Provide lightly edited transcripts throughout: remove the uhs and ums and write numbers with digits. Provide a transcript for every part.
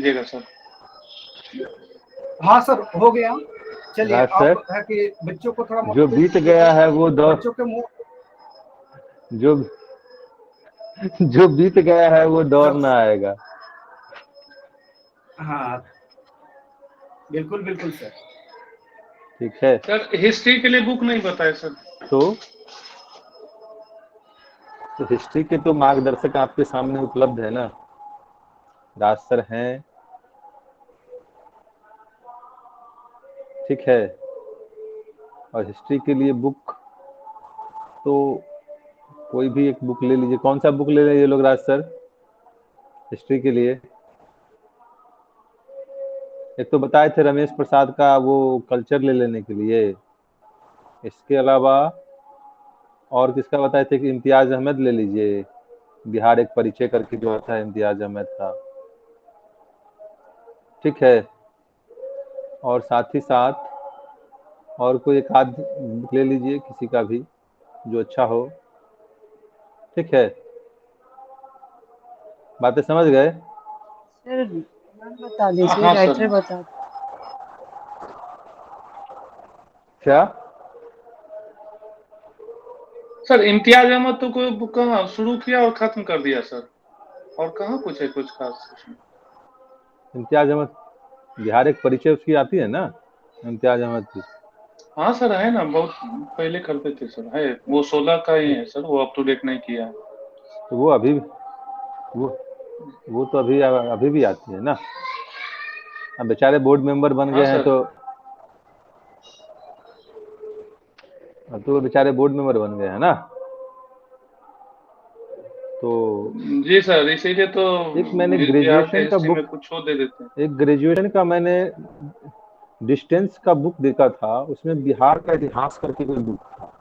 दीजिएगा सर। हाँ सर, हो गया। चलिए, राज आप सर, है कि बच्चों को थोड़ा जो बीत गया है वो दौर, बच्चों के मुंह। जो जो बीत गया है वो दौर सर, ना आएगा। हाँ बिल्कुल बिल्कुल सर। ठीक है, सर हिस्ट्री के लिए बुक नहीं बताए सर। तो हिस्ट्री के तो मार्गदर्शक आपके सामने उपलब्ध है ना, राज सर हैं। ठीक है, और हिस्ट्री के लिए बुक तो कोई भी एक बुक ले लीजिए। कौन सा बुक ले लें ये लोग राज सर हिस्ट्री के लिए? एक तो बताए थे रमेश प्रसाद का वो कल्चर ले लेने के लिए, इसके अलावा और किसका बताए थे कि इम्तियाज अहमद ले लीजिए, बिहार एक परिचय करके जो आता है इम्तियाज अहमद का। ठीक है, और साथ ही साथ और कोई एक आध बुक ले लीजिए किसी का भी जो अच्छा हो। ठीक है, बातें समझ गए? सर नाम बता हाँ दीजिए, हाँ राइटर सर। बता। क्या? सर इम्तियाज अहमद तो कोई बुक कहाँ शुरू किया और खत्म कर दिया सर, और कहाँ कुछ है कुछ खास उसमें। इम्तियाज अहमद, बिहार एक परिचय उसकी आती है ना इम्तियाज अहमद की। हाँ सर है ना, बहुत पहले करते थे सर, है वो 16 का ही है सर, वो अप टू डेट नहीं किया है। तो वो अभी वो वो तो अभी अभी भी आती है ना। अब बेचारे बोर्ड मेंबर बन हाँ गए हैं सर। तो अब तो वो बेचारे बोर्ड मेंबर बन गए हैं ना, तो जी सर, इसीलिए तो एक मैंने बिहार के ग्रेजुएशन का हिस्ट्री में बुक, कुछ छो दे देते हैं। एक ग्रेजुएशन का मैंने डिस्टेंस का बुक देखा था, उसमें बिहार का इतिहास करके कोई बुक था।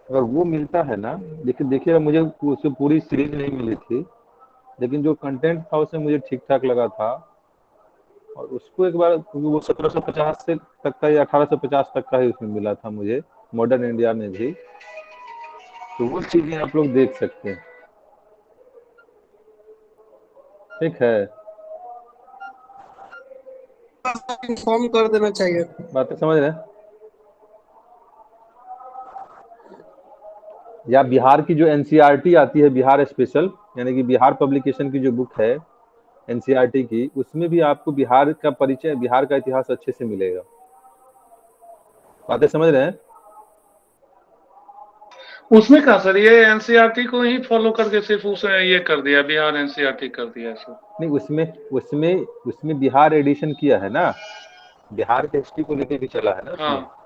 अगर वो मिलता है ना, देखिए देखिए मुझे उसकी पूरी सीरीज नहीं मिली थी, लेकिन जो कंटेंट था उसमें मुझे ठीक ठाक लगा था। और उसको एक बार, क्योंकि वो 1750 से तक का या 1850 तक का ही उसमें मिला था मुझे, मॉडर्न इंडिया में भी। तो वो चीजें आप लोग देख सकते हैं। ठीक है, इन्फॉर्म कर देना चाहिए। बातें समझ रहे हैं? या बिहार की जो एनसीईआरटी आती है, बिहार स्पेशल, यानी कि बिहार पब्लिकेशन की जो बुक है एनसीईआरटी की, उसमें भी आपको बिहार का परिचय, बिहार का इतिहास अच्छे से मिलेगा। बातें समझ रहे हैं? उसमें कहा सर, ये एनसीईआरटी को ही फॉलो करके सिर्फ उसे ये कर दिया, बिहार एनसीईआरटी कर दिया सर। नहीं, उसमें उसमें उसमें बिहार एडिशन किया है ना, बिहार के हिस्ट्री को लेके भी चला है ना उसमें। हाँ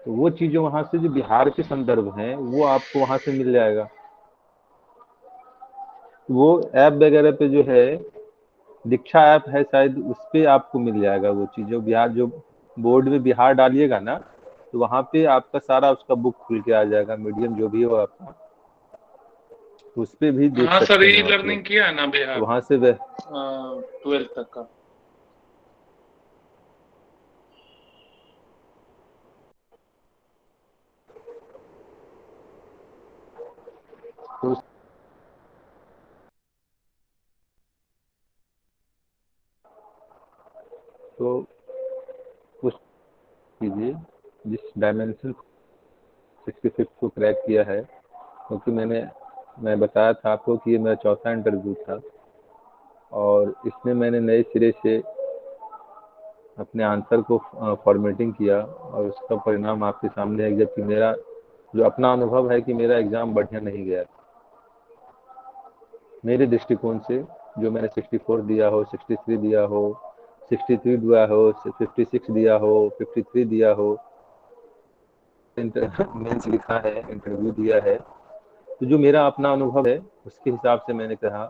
तो वो चीजें वहां से जो बिहार के संदर्भ हैं वो आपको वहां से मिल जाएगा। वो ऐप वगैरह पे जो है, दीक्षा ऐप है शायद, उस पे आपको मिल जाएगा वो चीज। जो बिहार, जो बोर्ड में बिहार डालिएगा ना, तो वहां पे आपका सारा उसका बुक खुल के आ जाएगा, मीडियम जो भी हो आपका, तो उस पे भी देख हाँ सर, सकते ई हैं आप लोग। लर्निंग किया है ना तो बिहार, वहां से 12th तक का। तो, तो कुछ कीजिए जिस डायमेंशन 66 को क्रैक किया है, क्योंकि मैं बताया था आपको कि ये मेरा चौथा इंटरव्यू था, और इसमें मैंने नए सिरे से अपने आंसर को फॉर्मेटिंग किया, और उसका परिणाम आपके सामने है। जबकि मेरा जो अपना अनुभव है कि मेरा एग्ज़ाम बढ़िया नहीं गया मेरे दृष्टिकोण से। जो मैंने 64 दिया हो, 63 दिया हो, 63 दिया हो, 56 दिया हो, 53 दिया हो, मेंस लिखा है, इंटरव्यू दिया है, तो जो मेरा अपना अनुभव है उसके हिसाब से मैंने कहा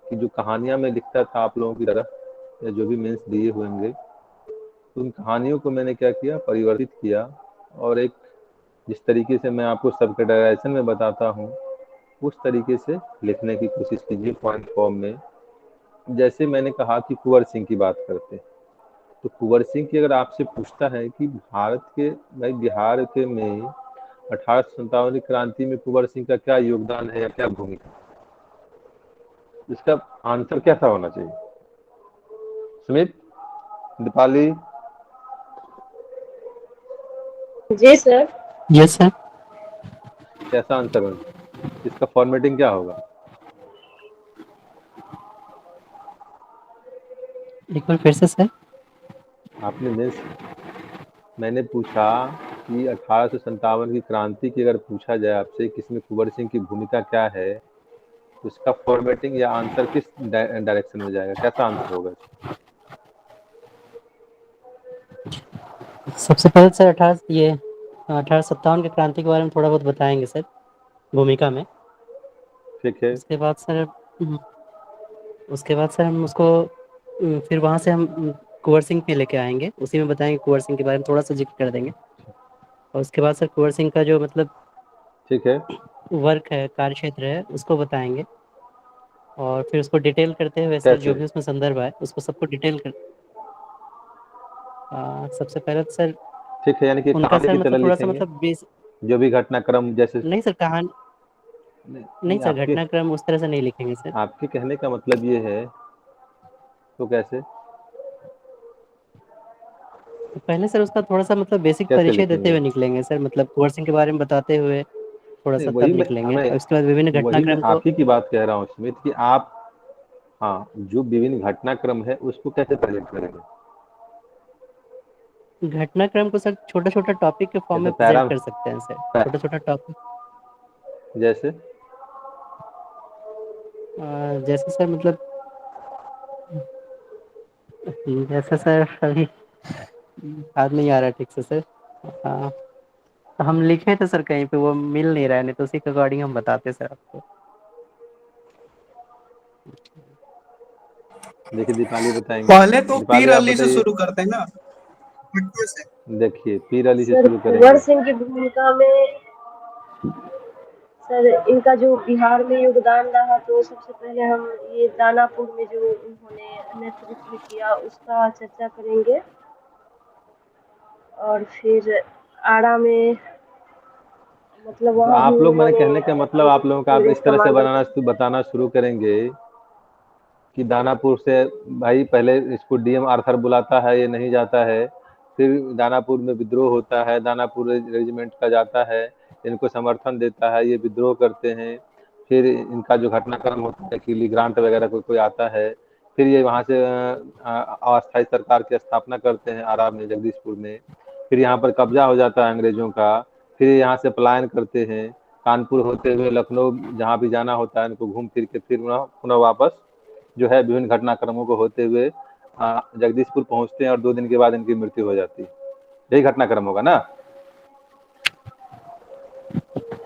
कि जो कहानियां मैं लिखता था आप लोगों की तरह, या जो भी मेंस दिए होंगे, तो उन कहानियों को मैंने क्या किया, परिवर्तित किया। और एक, जिस तरीके से मैं आपको सब कैटेगराइजेशन में बताता हूँ, उस तरीके से लिखने की कोशिश कीजिए पॉइंट फॉर्म में। जैसे मैंने कहा कि कुंवर सिंह की बात करते हैं, तो कुंवर सिंह की अगर आपसे पूछता है कि भारत के, भाई बिहार के में 1857 की क्रांति में कुंवर सिंह का क्या योगदान है या क्या भूमिका, इसका आंसर कैसा होना चाहिए? सुमित, दीपाली, जी सर। Yes sir. कैसा आंसर होना चाहिए? इसका फॉर्मेटिंग क्या होगा? एक बार फिर से सर। आपने मीन्स मैंने पूछा कि 1857 की क्रांति की अगर पूछा जाए आपसे कि इसमें कुंवर सिंह की भूमिका क्या है, तो इसका फॉर्मेटिंग या आंसर किस डायरेक्शन में जाएगा? कैसा आंसर होगा इसका? सबसे पहले सर 1857 की क्रांति के बारे में थोड़ा बहुत बताएंगे सर, भूमिका में। ठीक है, उसके बाद सर हम उसको फिर वहाँ से हम कुंवर सिंह पे लेके आएंगे, उसी में बताएंगे, कुंवर सिंह के बारे में थोड़ा सा जिक्र कर देंगे। और उसके बाद सर कुंवर सिंह का जो मतलब ठीक है, वर्क है, कार्य क्षेत्र है, उसको बताएंगे। और फिर उसको डिटेल करते हुए सर जो कैसे? भी उसमें संदर्भ है उसको सबको डिटेल कर सबसे पहले तो सर ठीक है, यानी कि उनका कहानी सर की तरह मतलब थोड़ा सा लिखेंगे, मतलब बेस। जो भी घटनाक्रम जैसे। नहीं सर, कहानी नहीं, नहीं नहीं, सर, घटनाक्रम उस तरह से नहीं लिखेंगे सर। आपके कहने का मतलब ये है, तो कैसे? तो पहले सर उसका थोड़ा सा मतलब बेसिक कैसे परिचय देते लिखेंगे? हुए निकलेंगे सर, मतलब कुंवर सिंह के बारे में बताते हुए थोड़ा नहीं, सा तब निकलेंगे, और उसके बाद विभिन्न वही मैं घटनाक्रम को। आप ही की बात कह रहा हूँ स्मित, कि आप, हाँ, जो विभिन्न घटनाक्रम है उसको कैसे प्रेजेंट करेंगे? घटनाक्रम को सर छोटा छोटा टॉपिक के फॉर्म जैसे में प्रेजेंट कर सकते हैं सर, छोटा छोटा टॉपिक। जैसे जैसे सर मतलब जैसे सर अभी याद नहीं आ रहा ठीक से सर। हाँ, तो हम लिखे थे सर कहीं पे, वो मिल नहीं रहा है, नहीं तो उसी के अकॉर्डिंग हम बताते सर आपको। देखिए, दीपाली बताएंगे। पहले तो पीर दीपाली आप अली से बताइए। शुरू करते हैं ना, पटना से। देखिए, पीर अली से सर शुरू कुंवर करेंगे। सिंह की भूमिका में सर इनका जो बिहार में योगदान रहा, तो सबसे पहले हम ये दानापुर में जो उन्होंने नेतृत्व किया उसका चर्चा करेंगे। और फिर आरा में मतलब तो वहाँ भी आप लोग, मैंने उन्होंने कहने का मतलब आप लोगों का, आप अंग्रेज इस तरह से कमांडर का। बताना शुरू करेंगे कि दानापुर से, भाई पहले इसको डीएम आर्थर बुलाता है, ये नहीं जाता है, फिर दानापुर में विद्रोह होता है, दानापुर रेजिमेंट का जाता है, इनको समर्थन देता है, ये विद्रोह करते हैं, फिर इनका जो घटनाक्रम होता है कि ली ग्रांट वगैरह कोई आता है, फिर ये वहाँ से अस्थायी सरकार की स्थापना करते हैं आराम में, जगदीशपुर में, फिर यहाँ पर कब्जा हो जाता है अंग्रेजों का, फिर यहाँ से पलायन करते हैं, कानपुर होते हुए लखनऊ जहाँ भी जाना होता है इनको घूम फिर के फिर पुनः वापस जो है विभिन्न घटनाक्रमों को होते हुए जगदीशपुर पहुंचते हैं, और 2 दिन के बाद इनकी मृत्यु हो जाती है। यही घटनाक्रम होगा ना?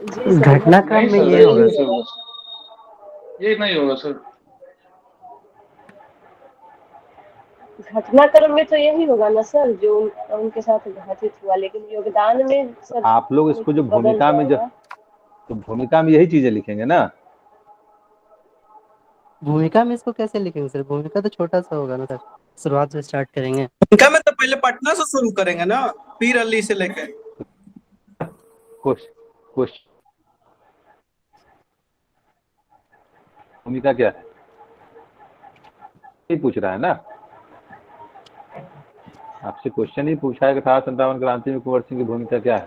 जी सर, घटनाक्रम नहीं में सर, ये यही होगा नहीं सर। होगा सर, यही नहीं होगा सर। घटनाक्रम में तो यही होगा ना सर, जो उनके साथ घटित हुआ, लेकिन योगदान में तो सर आप लोग इसको जो कुछ बदल भूमिका में, जो जाएगा। तो भूमिका में यही चीजें लिखेंगे ना? भूमिका में इसको कैसे लिखेंगे सर? भूमिका तो छोटा सा होगा ना सर, शुरुआत से स्टार्ट करेंगे। इनका में तो पहले पटना से शुरू करेंगे ना, पीर अली से लेकर। कुछ कुछ भूमिका क्या है, यही पूछ रहा है ना? आपसे क्वेश्चन ही पूछा है कि 1857 क्रांति में कुंवर सिंह की भूमिका क्या है।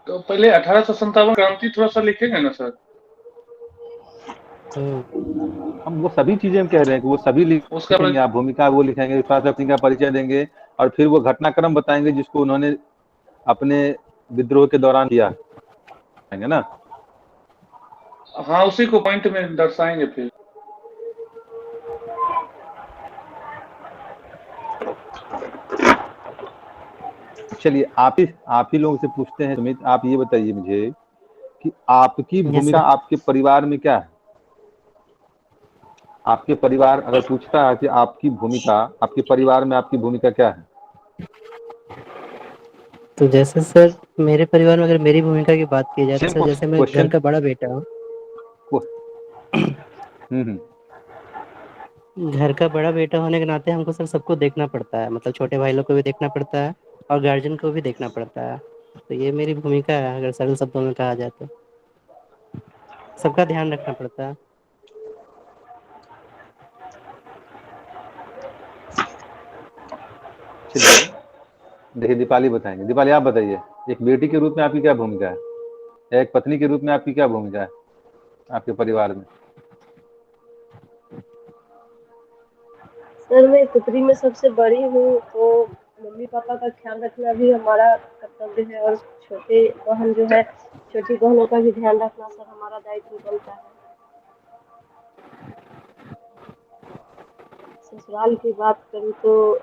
तो पहले 1857 क्रांति थोड़ा सा लिखेंगे ना सर। हम वो सभी चीजें हम कह रहे हैं कि वो सभी उसका लिखेंगे, आप भूमिका वो लिखेंगे, प्राथमिक सिंह का परिचय देंगे, और फिर वो घटनाक्रम बताएंगे जिसको उन्होंने अपने विद्रोह के दौरान किया है ना? हाँ, उसी को पॉइंट में दर्शाएंगे फिर। चलिए, आप ही लोगों से पूछते हैं। सुमित, आप ये बताइए मुझे कि आपकी यस भूमिका सर। आपके परिवार में क्या है? आपके परिवार अगर पूछता है कि आपकी भूमिका, आपके परिवार में आपकी भूमिका क्या है? तो जैसे सर मेरे परिवार में अगर मेरी भूमिका की बात की जाए तो सेम सर जैसे मैं घर क्वेश्चन का बड़ा बेटा हूँ। को हम्म। घर का बड़ा बेटा होने के नाते हमको सर सबको देखना पड़ता है, मतलब छोटे भाई लोग को भी देखना पड़ता है और गार्जियन को भी देखना पड़ता है। तो ये मेरी भूमिका है अगर सरल शब्दों में कहा जाए तो। सबका ध्यान रखना पड़ता है। चलिए, देखिए दीपाली बताएंगे। दीपाली आप बताइए, एक बेटी के रूप में आपकी क्या भूमिका है, या एक पत्नी के रूप में आपकी क्या भूमिका है आपके परिवार में? सर मैं पुत्री में सबसे बड़ी हूँ, तो मम्मी पापा का ख्याल रखना भी हमारा कर्तव्य है, और छोटे बहन जो है, छोटी बहनों का भी ध्यान रखना सर हमारा दायित्व बनता है। ससुराल की बात करूँ तो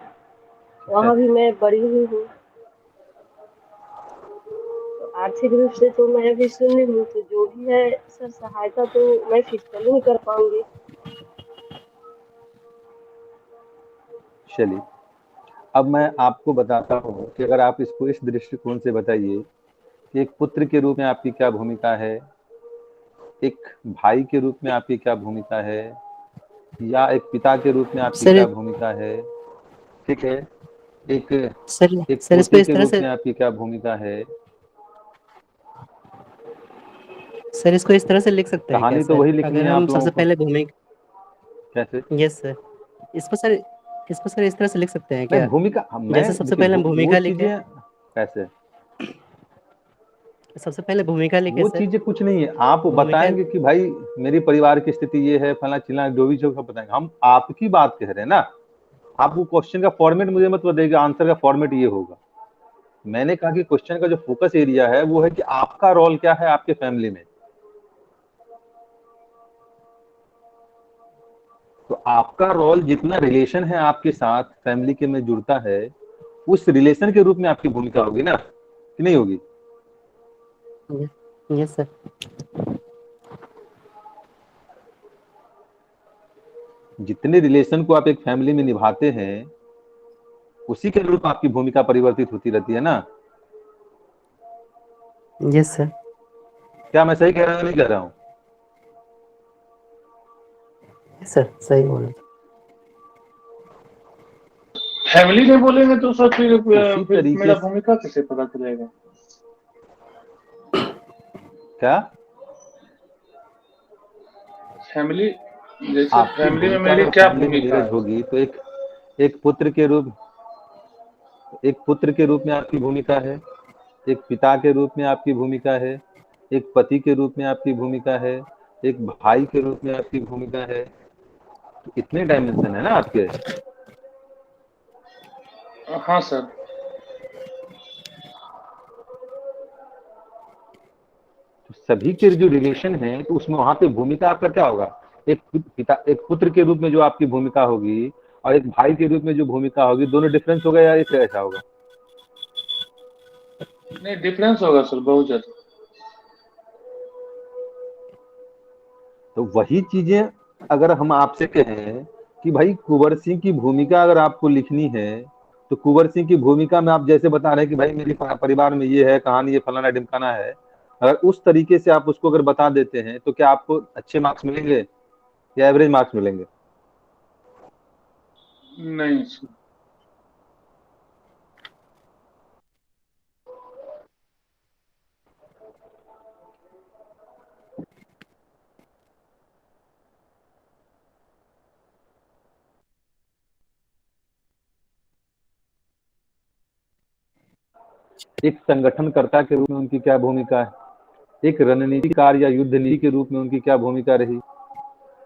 वहाँ भी मैं बड़ी ही हूँ, तो आर्थिक रूप से तो मैं भी शून्य हूँ, तो जो भी है सर सहायता तो मैं फिजिकली ही कर पाऊंगी। चलिए, अब मैं आपको बताता हूँ कि अगर आप इसको इस दृष्टिकोण से बताइए कि एक पुत्र के रूप में आपकी क्या भूमिका है, एक भाई के रूप में आपकी क्या भूमिका है, या एक पिता के रूप में आपकी सर क्या भूमिका है, ठीक है, एक सर एक सर इसको पोते इस के तरह रूप से में आपकी क्या भूमिका है। सर इसको इस तरह से लिख सकते हैं क्या कहानी तो सर? वही लिखनी अगर है हम आप लोगों सबसे को। पहले भूमिका, कैसे? यस सर, इसको सर इसको सर इस तरह से लिख सकते हैं नहीं, क्या? भूमिका मैं जैसे सबसे देखिए पहले हम वो भूमिका लिखे, चीजें कैसे, सबसे पहले भूमिका लिखे वो सर। चीजें कुछ नहीं है। आप भूमिका, बताएंगे कि भाई मेरी परिवार की स्थिति ये है, फला चिल्ला जो भी जो बताएंगे, हम आपकी बात कह रहे हैं ना। आप वो क्वेश्चन का फॉर्मेट मुझे मत बताइएगा, आंसर का फॉर्मेट ये होगा। मैंने कहा कि क्वेश्चन का जो फोकस एरिया है वो है कि आपका रोल क्या है आपके फैमिली में। तो आपका रोल जितना रिलेशन है आपके साथ फैमिली के में जुड़ता है, उस रिलेशन के रूप में आपकी भूमिका होगी ना, कि नहीं होगी? Yes sir. जितने रिलेशन को आप एक फैमिली में निभाते हैं, उसी के अनुरूप आपकी भूमिका परिवर्तित होती रहती है ना। Yes sir. क्या मैं सही कह रहा हूँ, नहीं कह रहा हूँ? सर सही बोल रहे। फैमिली में बोलेंगे तो सर उसी फिर तरीके मेरा से भूमिका कैसे पता चलेगा? क्या फैमिली, जैसे आपकी फैमिली में भूमिका मेरी अगर क्या फैमिली में भूमिका नीरज है? होगी तो एक पुत्र के रूप एक पुत्र के रूप में आपकी भूमिका है, एक पिता के रूप में आपकी भूमिका है, एक पति के रूप में आपकी भूमिका है, एक भाई के रूप में आपकी भूमिका है। तो इतने डायमेंशन है ना आपके। हाँ सर। तो सभी के जो रिलेशन है तो उसमें वहां पे भूमिका आपका क्या होगा? एक पुत्र के रूप में जो आपकी भूमिका होगी और एक भाई के रूप में जो भूमिका होगी, दोनों डिफरेंस होगा या एक ऐसा होगा? नहीं, डिफरेंस होगा सर, बहुत ज्यादा। तो वही चीजें अगर हम आपसे कहें कि भाई कुंवर सिंह की भूमिका अगर आपको लिखनी है, तो कुंवर सिंह की भूमिका में आप जैसे बता रहे हैं कि भाई मेरी परिवार में ये है, कहानी ये फलाना ढिमकाना है, अगर उस तरीके से आप उसको अगर बता देते हैं तो क्या आपको अच्छे मार्क्स मिलेंगे या एवरेज मार्क्स मिलेंगे? नहीं सर। एक संगठनकर्ता के रूप में उनकी क्या भूमिका है, एक रणनीतिकार या युद्ध नीति के रूप में उनकी क्या भूमिका रही,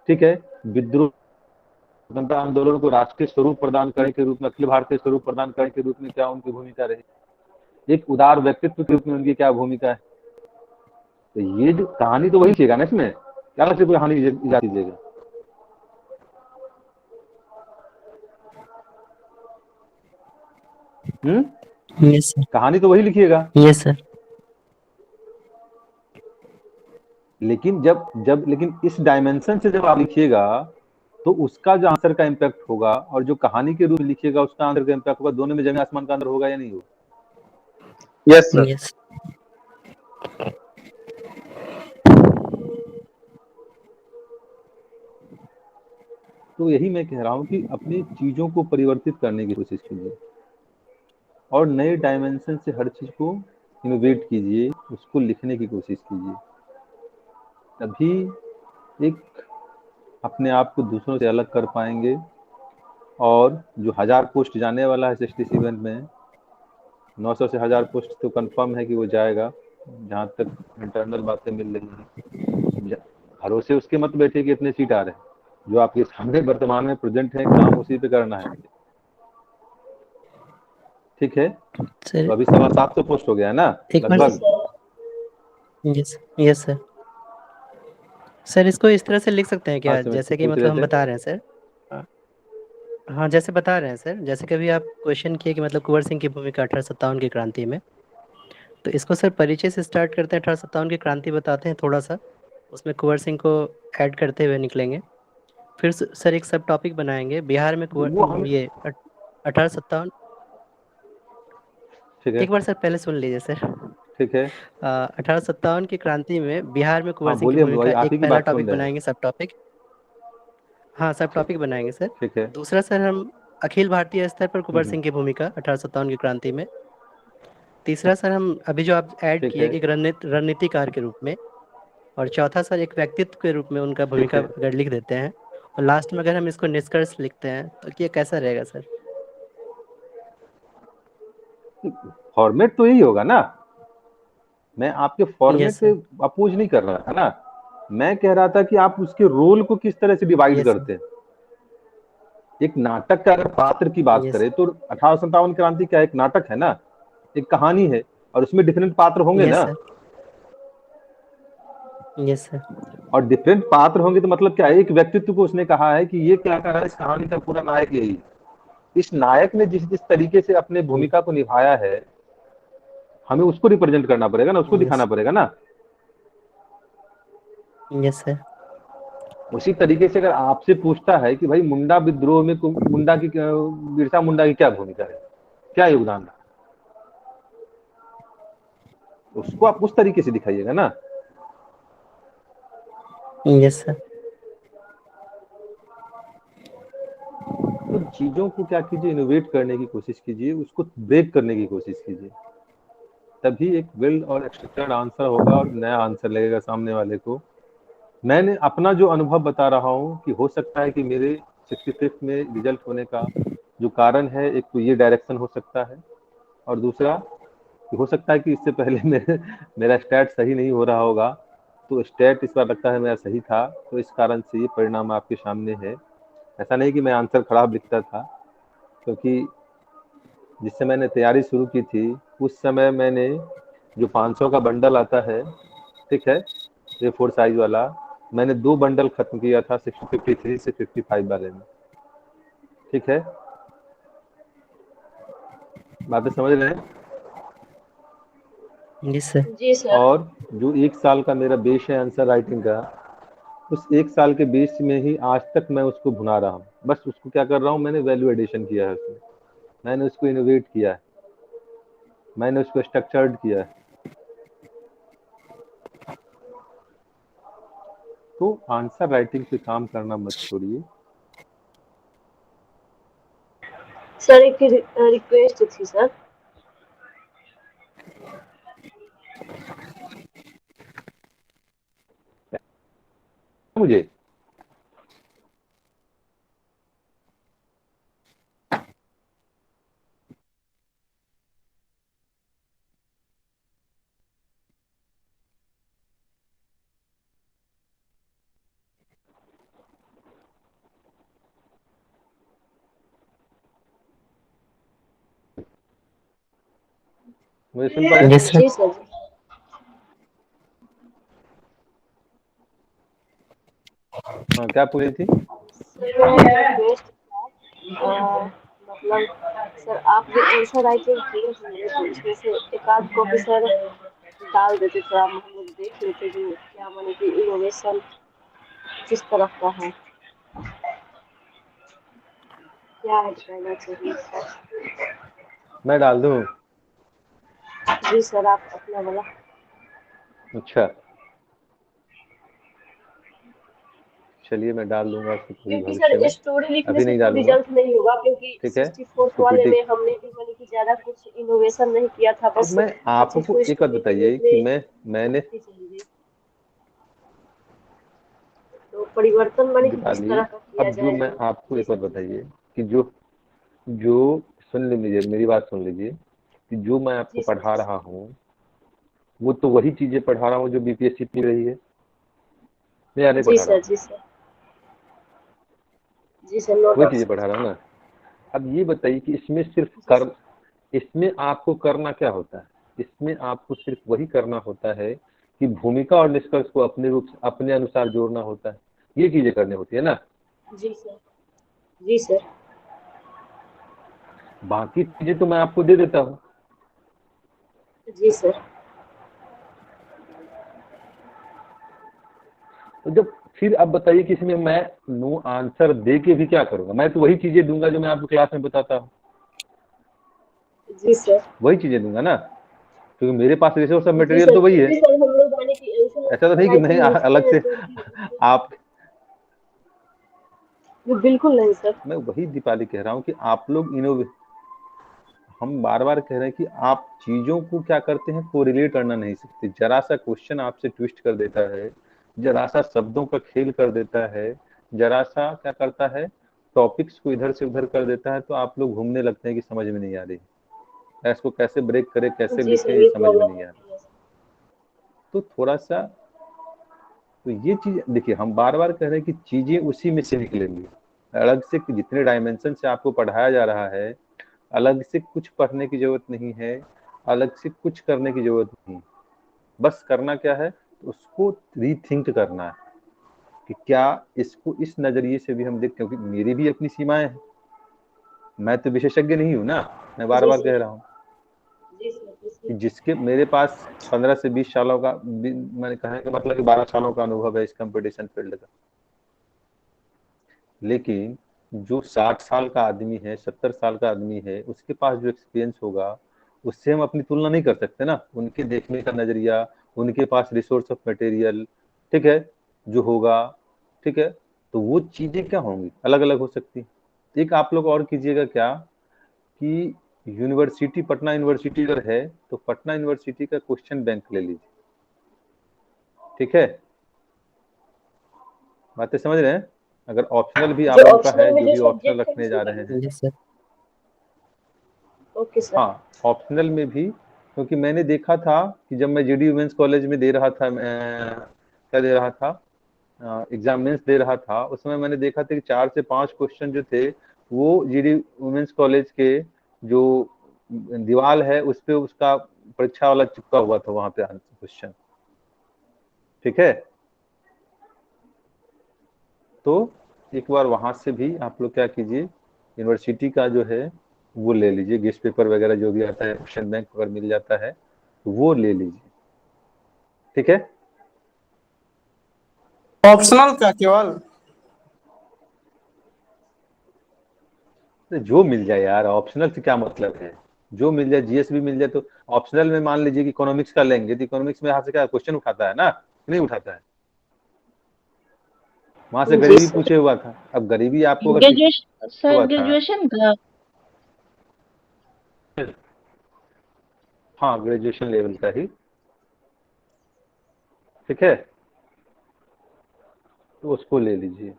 ठीक है, विद्रोह स्वतंत्रता आंदोलन को राष्ट्रीय स्वरूप प्रदान करने के रूप में, अखिल भारतीय स्वरूप प्रदान करने के रूप में क्या उनकी भूमिका रही, एक उदार व्यक्तित्व के रूप में उनकी क्या भूमिका है। तो ये जो कहानी तो वही लिखिएगा ना, इसमें क्या से कोई कहानी इजाद कीजिएगा। Yes sir. कहानी तो वही लिखिएगा। Yes sir. लेकिन लेकिन इस डायमेंशन से जब आप लिखिएगा तो उसका जो आंसर का इम्पैक्ट होगा और जो कहानी के रूप में लिखिएगा उसका आंसर का इम्पैक्ट होगा, दोनों में जमीन आसमान का अंतर होगा या नहीं होगा? Yes sir. यस। तो यही मैं कह रहा हूँ कि अपनी चीजों को परिवर्तित करने की कोशिश कीजिए और नए डायमेंशन से हर चीज को इनोवेट कीजिए, उसको लिखने की कोशिश कीजिए। तभी एक अपने आप को दूसरों से अलग कर पाएंगे। और जो 1000 पोस्ट जाने वाला है 67 में, 900 से 1000 पोस्ट तो कंफर्म है कि वो जाएगा, जहाँ तक इंटरनल बातें मिल रही हैं। भरोसे उसके मत बैठे कि इतने सीट आ रहे हैं, जो आपके सामने वर्तमान में प्रेजेंट है, काम उसी पे करना है। ठीक है, सर तो अभी 750 पोस्ट हो गया है ना एक बार। लगभग। Yes yes sir. सर इसको इस तरह से लिख सकते हैं हाँ क्या, समझ जैसे कि पूछ मतलब रहे हम थे। बता रहे हैं सर। हाँ जैसे बता रहे हैं सर, जैसे कभी आप क्वेश्चन किए कि मतलब कुंवर सिंह की भूमिका 1857 की क्रांति में, तो इसको सर परिचय से स्टार्ट करते हैं, 1857 की क्रांति बताते हैं थोड़ा सा, उसमें कुंवर सिंह को ऐड करते हुए निकलेंगे। फिर सर एक सब टॉपिक बनाएंगे बिहार में वो हम ये 1857। ठीक है। एक बार सर पहले सुन लीजिए सर। ठीक है, 1857 की क्रांति में बिहार में कुंवर हाँ सिंह की बोलिए, हम भूमिका आप एक ही की पहला बात सुन टॉपिक रहे हैं। बनाएंगे, सब टॉपिक। हाँ सब टॉपिक बनाएंगे सर। ठीक है। दूसरा सर हम अखिल भारतीय स्तर पर कुंवर हम्म। सिंह की भूमिका 1857 की क्रांति में। तीसरा सर हम अभी जो आप ऐड ठीक किए है। कि एक रणनीतिकार के रूप में। और चौथा सर एक व्यक्तित्व के रूप में उनका ठीक भूमिका है, अगर लिख देते हैं, और लास्ट में अगर हम इसको निष्कर्ष लिखते हैं तो ये कैसा रहेगा सर? फॉर्मेट तो यही होगा ना। मैं आपके फॉर्मेट यस पे सर। अपोज नहीं कर रहा था ना। मैं कह रहा था कि आप उसके रोल को किस तरह से डिवाइड यस सर। करते हैं। एक नाटक का अगर पात्र की बात यस करें तो 1857 क्रांति क्या एक नाटक है ना, एक कहानी है, और उसमें डिफरेंट पात्र होंगे यस ना। सर। Yes sir. और डिफरेंट पात्र होंगे तो मतलब क्या है, एक व्यक्तित्व को उसने कहा है कि ये क्या कर रहा है, इस कहानी का पूरा नायक यही है। इस नायक ने जिस जिस तरीके से अपने भूमिका को निभाया है, हमें उसको रिप्रेजेंट करना पड़ेगा ना, उसको यस। दिखाना पड़ेगा ना। Yes sir. उसी तरीके से अगर आपसे पूछता है कि भाई मुंडा विद्रोह में मुंडा की बिरसा मुंडा की क्या भूमिका है, क्या योगदान रहा, उसको आप उस तरीके से दिखाइएगा ना। Yes sir. तो चीजों को क्या कीजिए, इनोवेट करने की कोशिश कीजिए, उसको ब्रेक करने की कोशिश कीजिए, तभी एक वेल और स्ट्रक्चर्ड आंसर होगा और नया आंसर लगेगा सामने वाले को। मैंने अपना जो अनुभव बता रहा हूँ कि हो सकता है कि मेरे 65 में रिजल्ट होने का जो कारण है, एक तो ये डायरेक्शन हो सकता है, और दूसरा हो सकता है कि इससे पहले मेरा स्टैट सही नहीं हो रहा होगा, तो स्टैट इस बार लगता है मेरा सही था, तो इस कारण से ये परिणाम आपके सामने है। ऐसा नहीं कि मैं आंसर खराब लिखता था, क्योंकि जिससे मैंने तैयारी शुरू की थी उस समय मैंने जो 500 का बंडल आता है, ठीक है, A4 साइज वाला, मैंने 2 बंडल खत्म किया था 53 से 55 वाले में। ठीक है, बातें समझ रहे हैं। Yes sir. जी सर। और जो 1 साल का मेरा बेस है आंसर राइटिंग का, उस 1 साल के बेस में ही आज तक मैं उसको भुना रहा हूँ। बस उसको क्या कर रहा हूँ, मैंने वैल्यू एडिशन किया है उसमें, मैंने उसको इनोवेट किया है, मैंने उसको स्ट्रक्चर्ड किया है। तो आंसर राइटिंग पे काम करना मत छोड़िए। सर एक रिक्वेस्ट थी सर। मुझे मुझे सुन पाए। Yes sir. जी सर। हाँ, क्या पूछ रही थी। सर मेरा रिक्वेस्ट था, मतलब सर आप जो आंसर राइटिंग किए होंगे तो इसमें से एक आध कॉपी सर डाल देते, थोड़ा हम लोग देख लेते जो क्या माने कि इनोवेशन किस तरफ का है, क्या ऐड करना चाहिए सर। मैं डाल दूं। जी सर आप अपना वाला। अच्छा, चलिए मैं डाल दूंगा उसको कभी क्योंकि भविष्य सर में, स्टोरी लिखने अभी से नहीं तो डालूंगा। रिजल्ट नहीं होगा, क्योंकि ठीक है, 64 तो वाले पीटी। में हमने भी माने कि ज्यादा कुछ इनोवेशन नहीं किया था, तो बस मैं अच्छी आपको कोई एक बात स्टोरी लिखने बताइए के कि लिए मैंने लिखी चाहिए। परिवर्तन माने कि किस दीपाली, तरह का किया अब जो मैं जाएगा? आपको एक बात बताइए कि जो जो सुन लीजिए, मेरी बात सुन लीजिए कि जो मैं आपको जी सर, पढ़ा रहा हूँ वो तो वही चीजें पढ़ा रहा हूँ जो बीपीएससी पढ़ रही है, मैं या नहीं जी पढ़ा रहा सर, हूँ? जी सर, जी सर, नो वही डाउट चीजें सर। पढ़ा रहा हूँ ना। अब ये बताइए कि इसमें सिर्फ जी सर, इसमें आपको करना क्या होता है? इसमें आपको सिर्फ वही करना होता है कि भूमिका और निष्कर्ष को अपने रूप से अपने अनुसार जोड़ना होता है, ये चीजें करनी होती है ना। जी सर, जी सर, बाकी चीजें तो मैं आपको दे देता हूँ। जी सर। तो जब फिर अब बताइए कि इसमें मैं नो आंसर दे के भी क्या करूंगा? मैं तो वही चीजें दूंगा जो मैं आपको क्लास में बताता हूँ, जी सर, वही चीजें दूंगा ना, क्योंकि मेरे पास resource of G material sir, तो वही फिर है। भी सर हम लोग माने कि ऐसा तो आंसर नहीं कि मैं राइटिंग लिखते अलग हैं से तो कि आप बिल्कुल नहीं सर। मैं वही दीपाली कह रहा हूँ कि आप लोग हम बार बार कह रहे हैं कि आप चीजों को क्या करते हैं, कोरिलेट करना नहीं सीखते। जरा सा क्वेश्चन आपसे ट्विस्ट कर देता है, जरा सा शब्दों का खेल कर देता है, जरा सा क्या करता है, टॉपिक्स को इधर से उधर कर देता है, तो आप लोग घूमने लगते हैं कि समझ में नहीं आ रही, इसको कैसे ब्रेक करें, कैसे जी लिखें, सर, ये ये समझ में प्रॉब्लम नहीं आ रही। होती है सर। तो थोड़ा सा, तो ये चीज देखिए, हम बार बार कह रहे हैं कि चीजें उसी में से निकलेंगी। अलग से जितने डायमेंशन से आपको पढ़ाया जा रहा है, अलग से कुछ पढ़ने की जरूरत नहीं है, अलग से कुछ करने की जरूरत नहीं। बस करना क्या है, उसको रीथिंक करना है कि क्या इसको इस नजरिए से भी हम देख, क्योंकि मेरी भी अपनी सीमाएं हैं, मैं तो विशेषज्ञ नहीं हूं ना। मैं बार जी बार कह सर, रहा हूँ जी सर, जी कि सर, जिसके मेरे पास 15 से 20 सालों का, मैंने कहा कि मतलब कि 12 सालों का अनुभव है इस कंपटीशन फील्ड का, लेकिन जो 60 साल का आदमी है, 70 साल का आदमी है, उसके पास जो एक्सपीरियंस होगा उससे हम अपनी तुलना नहीं कर सकते ना। उनके देखने का नजरिया, उनके पास रिसोर्स ऑफ मटेरियल, ठीक है, जो होगा, ठीक है, तो वो चीजें क्या होंगी, अलग अलग हो सकती। एक आप लोग और कीजिएगा क्या कि यूनिवर्सिटी, पटना यूनिवर्सिटी अगर है तो पटना यूनिवर्सिटी का क्वेश्चन बैंक ले लीजिए, ठीक है, बातें समझ रहे हैं? अगर ऑप्शनल भी आप जो लोगों का है, ऑप्शनल में जो जो भी ऑप्शनल सब्जेक्ट है रखने उसमें जा रहे करना हैं, जी सर। है। Okay sir. हाँ, ऑप्शनल में भी, क्योंकि मैंने देखा था कि जब मैं जीडी वुमेन्स कॉलेज में दे रहा था, क्या दे रहा था, एग्जाम मेंस दे रहा था, उस समय मैंने देखा था कि 4 से 5 क्वेश्चन जो थे वो जीडी वुमेन्स कॉलेज के जो दीवार है उस पे उसका परीक्षा वाला चिपका हुआ था, वहां पे क्वेश्चन, ठीक है। तो एक बार वहां से भी आप लोग क्या कीजिए, यूनिवर्सिटी का जो है वो ले लीजिए, गेस्ट पेपर वगैरह जो भी आता है, क्वेश्चन बैंक अगर मिल जाता है तो वो ले लीजिए, ठीक है। ऑप्शनल का केवल तो जो मिल जाए यार, ऑप्शनल से क्या मतलब है, जो मिल जाए, जीएस भी मिल जाए तो। ऑप्शनल में मान लीजिए कि इकोनॉमिक्स का लेंगे तो इकोनॉमिक्स में यहाँ से क्या क्वेश्चन उठाता है ना, नहीं उठाता है, वहां से जी गरीबी सर, पूछे हुआ था। अब गरीबी आपको अगर ग्रेजुएशन सर, हुआ था, ग्रेजुएशन का हाँ ग्रेजुएशन लेवल का ही, ठीक है, तो उसको ले लीजिए।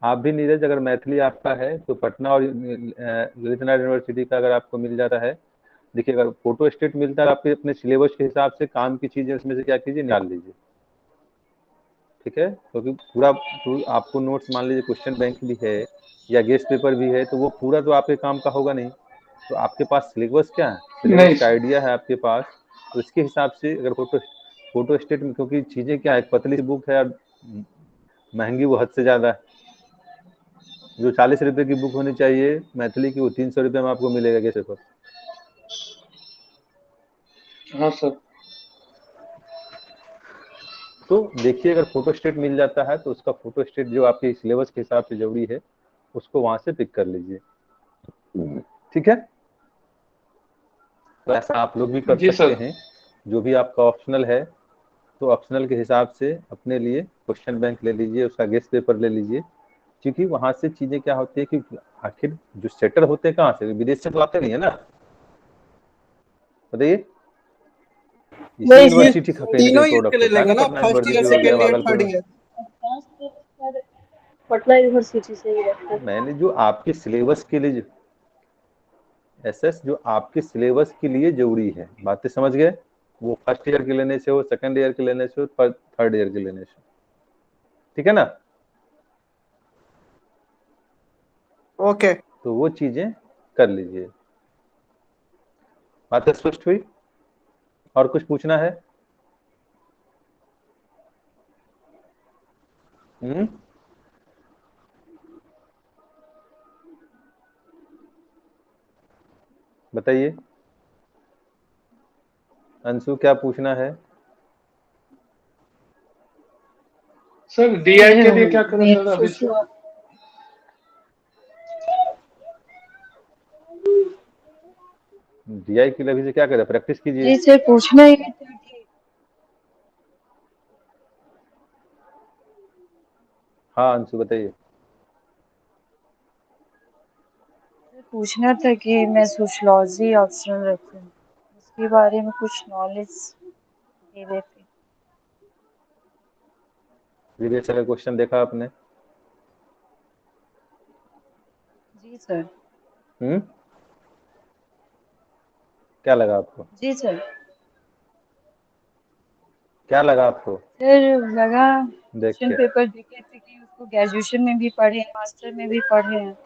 आप भी नीरज, अगर मैथिली आपका है तो पटना और ललित नारायण यूनिवर्सिटी का अगर आपको मिल जाता है, देखिए अगर फोटो स्टेट मिलता है आपके अपने सिलेबस के हिसाब से, काम की चीजें उसमें से क्या कीजिए, निकाल लीजिए, ठीक है, क्योंकि पूरा आपको नोट्स, मान लीजिए क्वेश्चन बैंक भी है या गेस्ट पेपर भी है, तो वो पूरा तो आपके काम का होगा नहीं। तो आपके पास सिलेबस क्या है, सिलेबस नहीं का सर। आइडिया है आपके पास, तो उसके हिसाब से अगर फोटो स्टेट में, क्योंकि चीजें क्या है, पतली सी बुक है और महंगी वो हद से ज्यादा है। जो 40 रुपए की बुक होनी चाहिए मैथिली की, वो 300 रुपये में आपको मिलेगा गेस्ट पेपर। हाँ सर। तो देखिए अगर फोटो स्टेट मिल जाता है तो उसका फोटो स्टेट जो आपके सिलेबस के हिसाब से जरूरी है उसको वहां से पिक कर लीजिए, ठीक है। तो ऐसा आप लोग भी कर जी सकते सर। हैं, जो भी आपका ऑप्शनल है तो ऑप्शनल के हिसाब से अपने लिए क्वेश्चन बैंक ले लीजिए, उसका गेस्ट पेपर ले लीजिए, क्योंकि वहां से चीजें क्या होती है कि आखिर जो सेटर होते हैं कहाँ से, विदेश से तो आते नहीं है ना, बताइए। इसी नहीं, यूनिवर्सिटी का कहीं ना कहीं तीनों ईयर के प्रोडक्ट ले होता है ना, लेंगे ना, पटना फर्स्ट ईयर, यूनिवर्सिटी हो गया, सेकेंड ईयर, भागलपुर थर्ड में। ईयर। पटना यूनिवर्सिटी से ही रखते हैं। मैंने जो आपके सिलेबस के लिए एसएस जो आपके सिलेबस के लिए जरूरी है, बातें समझ गए? वो फर्स्ट ईयर के लेने से हो, सेकंड ईयर के लेने से हो, थर्ड ईयर के लेने से, ठीक है ना? ओके। तो वो चीजें कर लीजिए। बात स्पष्ट हुई? और कुछ पूछना है? बताइए अंशु, क्या पूछना है? सर डीआई के लिए क्या करें सर अभी से? डीआई के लिए अभी से क्या करें? प्रैक्टिस कीजिए। जी सर, पूछना ही था कि हाँ अंशु बताइए। पूछना था कि मैं सोशियोलॉजी ऑप्शनल रखूं, उसके बारे में कुछ नॉलेज दे देते। प्रीवियस का क्वेश्चन देखा आपने? जी सर। क्या लगा आपको? जी सर। क्या लगा आपको सर लगा देख क्वेश्चन के? पेपर देखे थे कि उसको ग्रेजुएशन में भी पढ़े हैं, मास्टर में भी पढ़े हैं।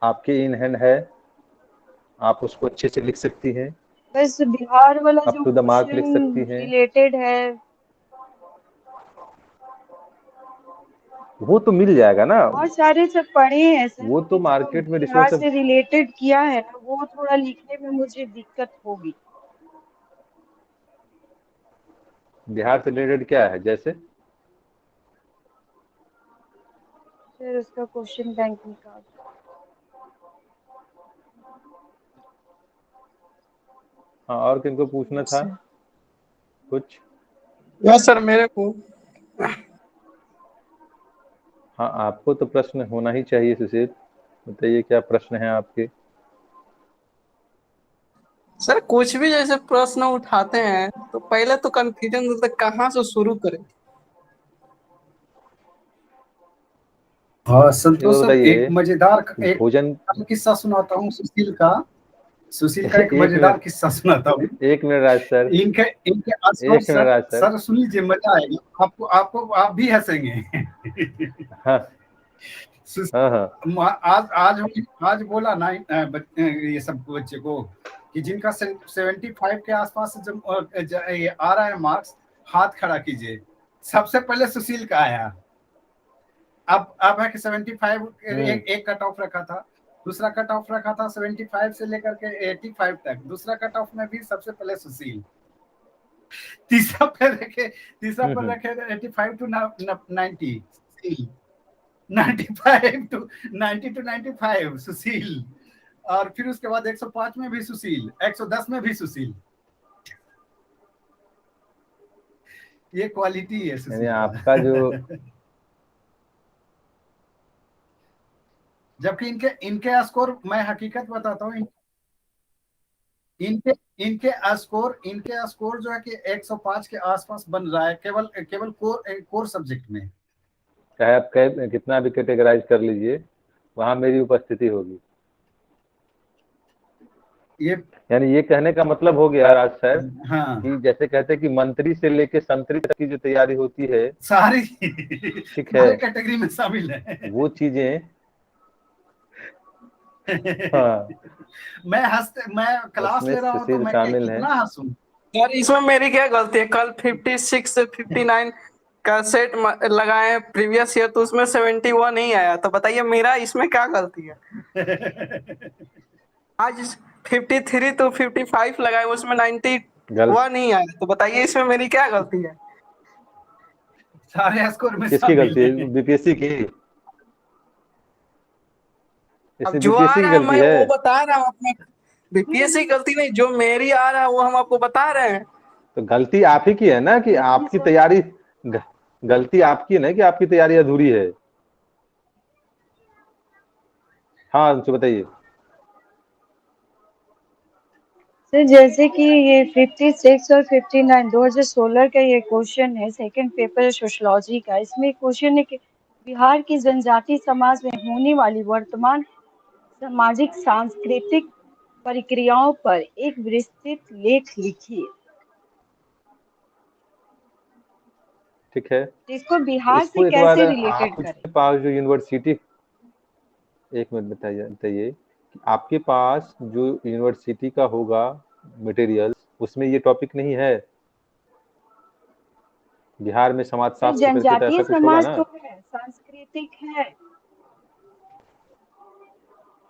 आपके इन हैंड है, आप उसको अच्छे से लिख सकती हैं, बस बिहार वाला अप जो टू द मार्क लिख क्वेश्चन सकती हैं। रिलेटेड है, वो तो मिल जाएगा ना, बहुत सारे सब पढ़े हैं सर, वो तो लेकिन जो मार्केट में बिहार रिसोर्स। से रिलेटेड किया है ना, वो थोड़ा लिखने में मुझे दिक्कत होगी। बिहार से रिलेटेड क्या है जैसे? सर उसका क्वेश्चन बैंक निकाल। हाँ, और किनको पूछना था कुछ? यस सर, मेरे को। हाँ, आपको तो प्रश्न होना ही चाहिए सुशील। बताइए क्या प्रश्न है आपके? सर कुछ भी जैसे प्रश्न उठाते हैं तो पहले तो कंफ्यूजन होता है कहाँ से शुरू करें। हाँ ये संतोष सर, एक बताइए मजेदार एक भोजन। किस्सा सुनाता हूँ सुशील का। सुशील का एक एक मजेदार मिनट, किस्सा सुनाता हूँ। एक मिनट राज सर, इनके इनके असर एक मिनट सर राज सर। सर सुन लीजिए, मजा आएगा आपको, आपको आप भी हंसेंगे। हाँ हाँ हाँ। आज आज आज बोला ना ये सब बच्चे को कि जिनका 75 के आसपास जब ये आ रहा है मार्क्स, हाथ खड़ा कीजिए। सबसे पहले सुशील का आया। अब है कि 75 एक कट ऑफ रखा था, दूसरा कट ऑफ रखा था 75 से लेकर के 85 तक, दूसरा कट ऑफ में भी सबसे पहले सुशील। तीसरा पर रखे 85 टू 90 सुशील, 95 टू 90 टू 95 सुशील, और फिर उसके बाद 105 में भी सुशील, 110 में भी सुशील। ये क्वालिटी है सुशील का। आपका जो जबकि इनके स्कोर, मैं हकीकत बताता हूँ, इनके स्कोर जो है कि 105 के आसपास बन रहा है, केवल कोर सब्जेक्ट में। चाहे आप कितना भी कैटेगराइज कर लीजिए, वहां मेरी उपस्थिति होगी। ये यानी ये कहने का मतलब हो गया राज सर, हाँ, कि जैसे कहते हैं कि मंत्री से लेके संतरी तक की जो तैयारी होती है, सारी ठीक है, कैटेगरी में शामिल है। वो चीजें हाँ, मैं क्लास उसमें ले रहा हूँ तो सुशील मैं शामिल है। कितना हंसूं। यार इसमें मेरी क्या गलती है? कल 56 से 59 का सेट लगाए प्रीवियस ईयर, तो उसमें 71 नहीं आया, तो बताइए मेरा इसमें क्या गलती है? आज 53 तो 55 लगाए, उसमें 91 नहीं आया, तो बताइए इसमें मेरी क्या गलती है? सारे स्कोर में किसकी शामिल गलती है? है। बीपीएससी की? अब इसमें जो आ बीपीएससी की रहा है गलती मैं है? वो बता रहा हूँ अपना। बीपीएससी गलती नहीं, जो मेरी आ रहा है वो हम आपको बता रहे हैं। तो गलती आप ही की है ना कि आपकी तैयारी, गलती आपकी है ना कि आपकी तैयारी अधूरी है। हाँ तो बताइए। सर जैसे कि ये 56 और 59 2016 का ये क्वेश्चन है, सेकंड पेपर है सोशियोलॉजी का। इसमें क्वेश्चन है कि बिहार की जनजातीय समाज में होने वाली वर्तमान सामाजिक सांस्कृतिक प्रक्रियाओं पर एक विस्तृत लेख लिखिए। ठीक है, तो इसको बिहार से इसको एक बार कैसे आप रिलेटेड करें? उसके पास जो यूनिवर्सिटी, एक मिनट बताइए कि आपके पास जो यूनिवर्सिटी का होगा मटेरियल, उसमें ये टॉपिक नहीं है। बिहार में समाज सर शास्त्र करके तो जनजातीय ऐसा कुछ होगा समाज ना। तो है, सांस्कृतिक है,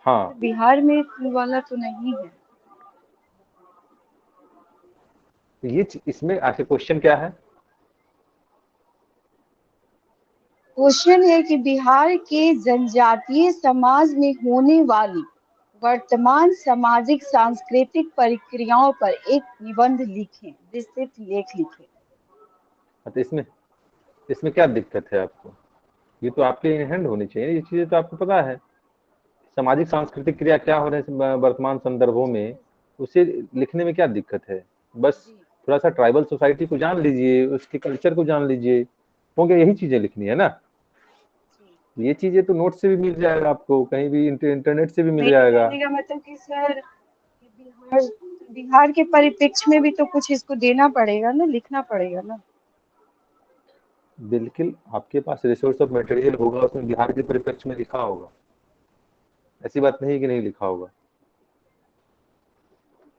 हाँ, बिहार में वाला तो नहीं है। तो ये इसमें आखिर क्वेश्चन क्या है? क्वेश्चन है कि बिहार के जनजातीय समाज में होने वाली वर्तमान सामाजिक सांस्कृतिक प्रक्रियाओं पर एक निबंध लिखें, विस्तृत लेख लिखें। तो इसमें इसमें क्या दिक्कत है आपको? ये तो आपके इन हैंड होनी चाहिए, ये चीजें तो आपको पता है। सामाजिक सांस्कृतिक क्रिया क्या हो रहे हैं वर्तमान संदर्भों में, उसे लिखने में क्या दिक्कत है? बस जी थोड़ा सा ट्राइबल सोसाइटी को जान लीजिए, उसके कल्चर को जान लीजिए, होंगे यही चीजें लिखनी है ना। जी। ये चीजें तो नोट से भी मिल जाएगा आपको, कहीं भी इंटरनेट से भी मिल मेरे जाएगा। कहने का मतलब कि सर बिहार बिहार के परिप्रेक्ष्य में भी तो कुछ इसको देना पड़ेगा ना, लिखना पड़ेगा ना। बिल्कुल, आपके पास रिसोर्स ऑफ मटेरियल होगा, उसमें बिहार के परिप्रेक्ष्य में लिखा होगा, ऐसी बात नहीं कि नहीं लिखा होगा।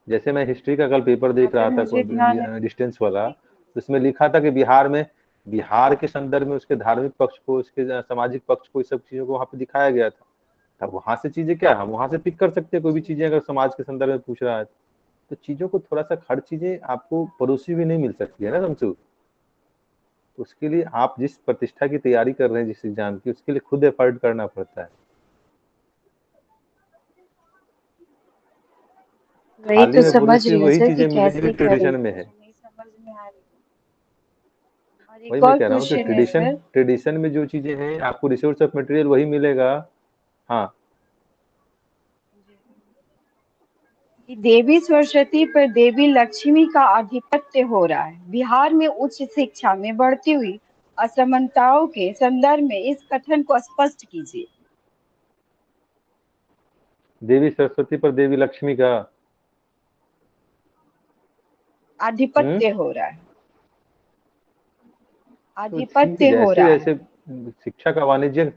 जैसे मैं हिस्ट्री का कल पेपर यहाँ देख पे रहा था मुझे ध्यान है। डिस्टेंस वाला, तो उसमें लिखा था कि बिहार में, बिहार के संदर्भ में उसके धार्मिक पक्ष को, उसके सामाजिक पक्ष को, इस सब चीजों को वहां पे दिखाया गया था। तब वहां से चीजें क्या, हम वहां से पिक कर सकते हैं कोई भी चीजें, अगर समाज के संदर्भ में पूछ रहा है तो चीजों को थोड़ा सा, हर चीजें आपको परोसी भी नहीं मिल सकती है ना शमशू। तो उसके लिए आप जिस प्रतिष्ठा की तैयारी कर रहे हैं जिस एग्जाम की, उसके लिए खुद एफर्ट करना पड़ता है। वही थाली तो में समझ परोसी रही हूँ वही सर कि चीजें मिलेंगी कैसे करें, ट्रेडिशन में है। मुझे नहीं समझ में आ रही। और वही एक मैं और कह रहा हूँ कि क्वेश्चन है ट्रेडिशन सर ट्रेडिशन में जो चीजें हैं, आपको रिसोर्स ऑफ मटेरियल वही मिलेगा। हाँ, कि देवी सरस्वती पर देवी लक्ष्मी का आधिपत्य हो रहा है। बिहार में उच्च शिक्षा में बढ़ती हुई असमानताओं के संदर्भ में इस कथन को स्पष्ट कीजिए। देवी सरस्वती पर देवी लक्ष्मी का आधिपत्य हो रहा है, तो ठीक है, आधिपत्य हो जैसे रहा है। जैसे शिक्षा का वाणिज्य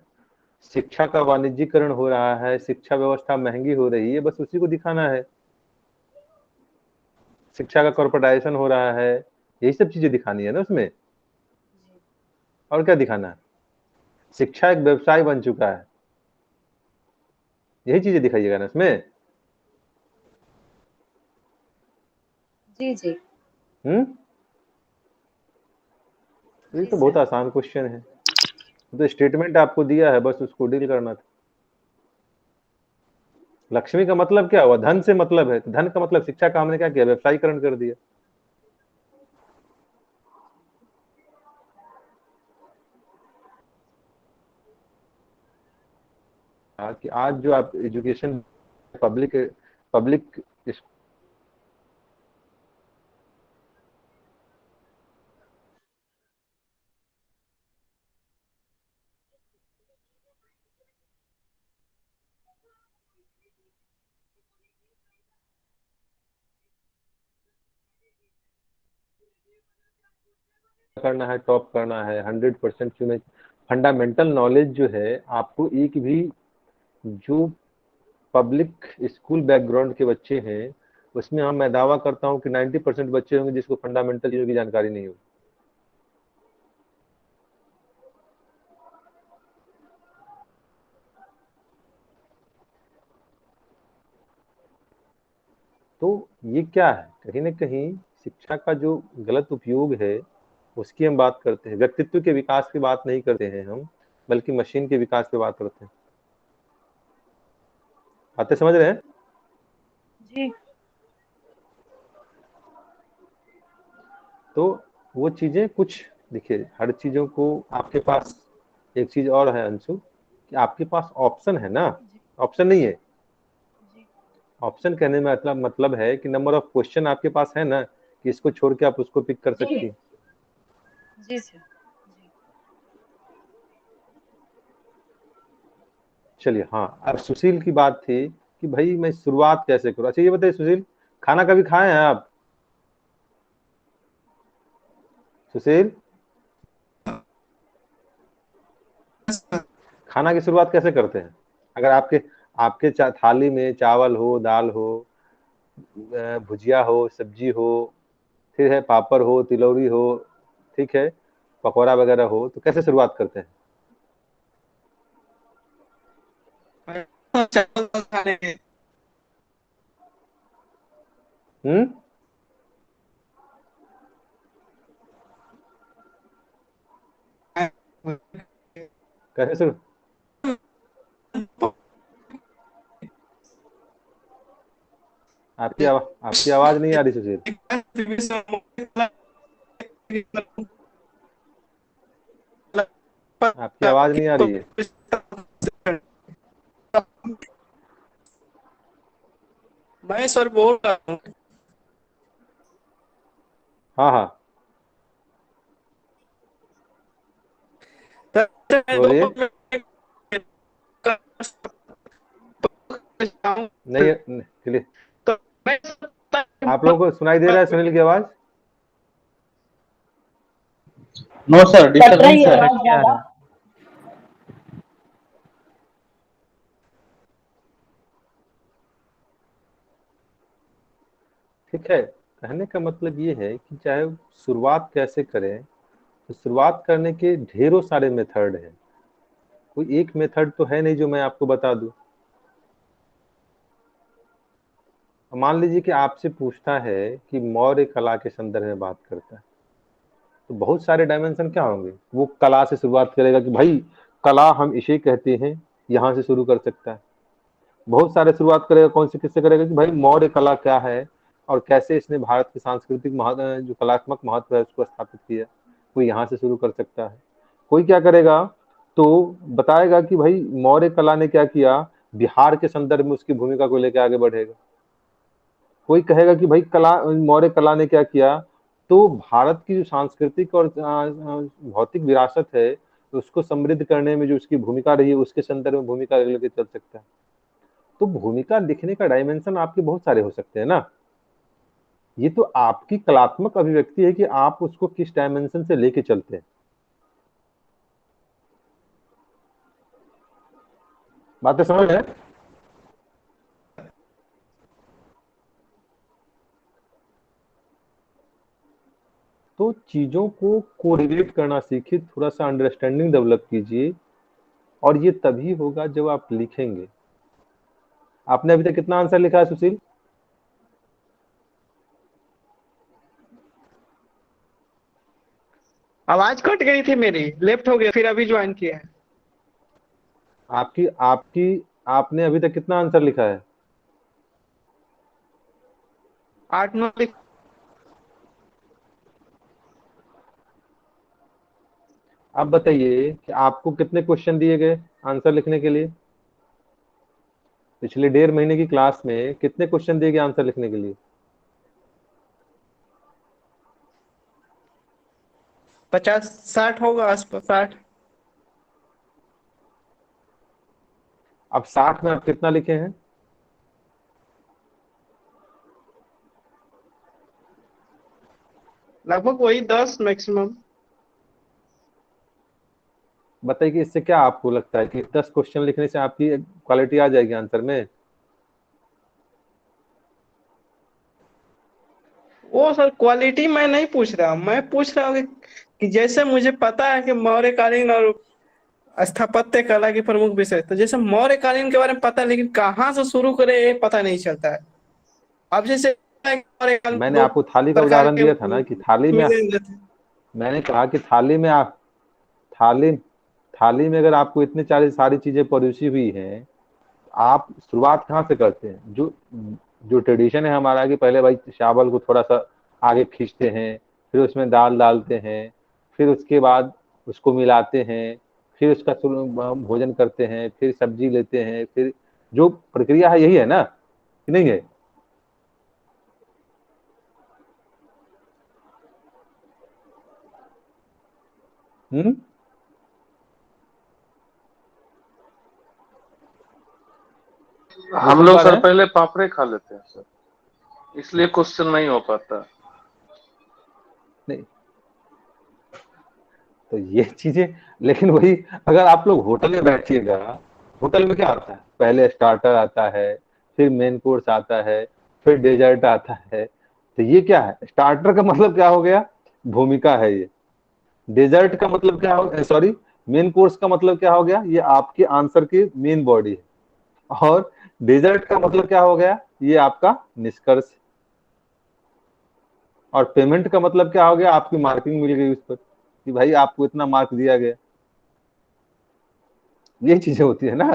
शिक्षा का वाणिज्यकरण हो रहा है, शिक्षा व्यवस्था महंगी हो रही है, बस उसी को दिखाना है। शिक्षा का कॉर्पोरेटाइजेशन हो रहा है, यही सब चीजें दिखानी है ना उसमें, और क्या दिखाना है? शिक्षा एक व्यवसाय बन चुका है, यही चीजें दिखाइएगा ना इसमें। जी जी हम्म, ये जी तो बहुत सर। आसान क्वेश्चन है, तो स्टेटमेंट आपको दिया है, बस उसको डील करना था। लक्ष्मी का मतलब क्या हुआ? धन से मतलब है, तो धन का मतलब शिक्षा का हमने क्या किया? व्यवसायीकरण कर दिया। कि आज जो आप एजुकेशन पब्लिक पब्लिक करना है, टॉप करना है 100%, क्यों नहीं? फंडामेंटल नॉलेज जो है आपको, एक भी जो पब्लिक स्कूल बैकग्राउंड के बच्चे हैं, उसमें हम, मैं दावा करता हूँ कि 90% बच्चे होंगे जिसको फंडामेंटल चीजों की जानकारी नहीं होगी। तो ये क्या है, कहीं ना कहीं शिक्षा का जो गलत उपयोग है उसकी हम बात करते हैं, व्यक्तित्व के विकास की बात नहीं करते हैं हम, बल्कि मशीन के विकास की बात करते हैं। बातें समझ रहे हैं? जी तो वो चीजें कुछ, देखिए हर चीजों को, आपके पास एक चीज और है अंशु, कि आपके पास ऑप्शन है ना, जी ऑप्शन नहीं है? जी ऑप्शन कहने में मतलब है कि नंबर ऑफ क्वेश्चन आपके पास है ना, कि इसको छोड़ के आप उसको पिक कर सकती हैं। जी सर। चलिए, हाँ, अब सुशील की बात थी कि भाई मैं शुरुआत कैसे करूँ। अच्छा ये बताइए सुशील, खाना कभी खाए हैं आप? सुशील, खाना की शुरुआत कैसे करते हैं? अगर आपके आपके थाली में चावल हो, दाल हो, भुजिया हो, सब्जी हो, फिर है पापड़ हो, तिलौरी हो, ठीक है, पकौड़ा वगैरह हो, तो कैसे शुरुआत करते हैं? चावल दाल खाने के। हम्म, कैसे शुरू आपकी आवाज नहीं आ रही सुशील। आपकी आवाज नहीं आ रही है। मैं सर बोल रहा हूँ। हाँ हाँ, बोलिए। नहीं, चलिए, तो मैं आप लोगों को सुनाई दे रहा है सुनील की आवाज? नो सर, कट रही डिस्टर्बेंस है है। आवाज क्या ज्यादा। है? ठीक है, कहने का मतलब ये है कि चाहे शुरुआत कैसे करें, तो शुरुआत करने के ढेरों सारे मेथड हैं। कोई एक मेथड तो है नहीं जो मैं आपको बता दूं। मान लीजिए कि आपसे पूछता है कि मौर्य कला के संदर्भ में बात करता है, तो बहुत सारे डायमेंशन क्या होंगे। वो कला से शुरुआत करेगा कि भाई कला हम इसे कहते हैं, यहाँ से शुरू कर सकता है। बहुत सारे शुरुआत करेगा, कौन से किससे करेगा कि भाई मौर्य कला क्या है और कैसे इसने भारत के सांस्कृतिक जो कलात्मक महत्व है उसको स्थापित किया, वो यहाँ से शुरू कर सकता है। कोई क्या करेगा तो बताएगा कि भाई मौर्य कला ने क्या किया, बिहार के संदर्भ में उसकी भूमिका को लेकर आगे बढ़ेगा। कोई कहेगा कि भाई कला मौर्य कला ने क्या किया, तो भारत की जो सांस्कृतिक और भौतिक विरासत है उसको समृद्ध करने में जो उसकी भूमिका रही है उसके संदर्भ में भूमिका लेके चल सकता है। तो भूमिका लिखने का डायमेंशन आपके बहुत सारे हो सकते हैं ना। ये तो आपकी कलात्मक अभिव्यक्ति है कि आप उसको किस डायमेंशन से लेके चलते हैं। बातें समझ रहे हैं? तो चीजों को कोरिलेट करना सीखिए, थोड़ा सा अंडरस्टैंडिंग डेवलप कीजिए, और ये तभी होगा जब आप लिखेंगे। आपने अभी तक कितना आंसर लिखा है सुशील? आवाज कट गई थी मेरी, लेफ्ट हो गया, फिर अभी ज्वाइन किया है। आपकी आपकी आपने अभी तक कितना आंसर लिखा है? 8-9 आप बताइए कि आपको कितने क्वेश्चन दिए गए आंसर लिखने के लिए? पिछले 1.5 महीने की क्लास में कितने क्वेश्चन दिए गए आंसर लिखने के लिए? 50-60 होगा आसपास, 60। अब 60 में आप कितना लिखे हैं? लगभग वही 10 मैक्सिमम। बताइए कि इससे क्या आपको लगता है कि 10 क्वेश्चन लिखने से आपकी क्वालिटी आ जाएगी आंसर में? वो सर क्वालिटी मैं नहीं पूछ रहा, मैं पूछ रहा हूँ कि जैसे मुझे पता है कि मौर्यकालीन और स्थापत्य कला के प्रमुख विषय, तो जैसे मौर्यकालीन के बारे में पता है लेकिन कहाँ से शुरू करें ये पता नहीं चलता है। अब जैसे मौर्यकालीन मैंने दो आपको थाली का प्रकार उदाहरण के दिया था ना कि थाली में, मिलेंगे थे। मैंने कहा कि थाली में आप थाली थाली में अगर आपको इतने सारी चीजें परोसी हुई हैं, आप शुरुआत कहाँ से करते हैं? जो जो ट्रेडिशन है हमारा कि पहले भाई चावल को थोड़ा सा आगे खींचते हैं, फिर उसमें दाल डालते हैं, फिर उसके बाद उसको मिलाते हैं, फिर उसका भोजन करते हैं, फिर सब्जी लेते हैं, फिर जो प्रक्रिया है यही है ना। कि नहीं है? हम सुन लोग पा रहे सर हैं? पहले पापड़े खा लेते हैं सर, इसलिए क्वेश्चन नहीं हो पाता। नहीं, तो ये चीजें, लेकिन वही अगर आप लोग होटल में बैठिएगा, होटल में क्या आता है? पहले स्टार्टर आता है, फिर मेन कोर्स आता है, फिर डेजर्ट आता है। तो ये क्या है? स्टार्टर का मतलब क्या हो गया? भूमिका है ये। डेजर्ट का मतलब क्या हो, सॉरी, मेन कोर्स का मतलब क्या हो गया? ये आपके आंसर की मेन बॉडी है। और डेजर्ट का मतलब क्या हो गया? ये आपका निष्कर्ष। और पेमेंट का मतलब क्या हो गया? आपकी मार्किंग मिल गई उस पर, कि भाई आपको इतना मार्क दिया गया। ये चीजें होती है ना।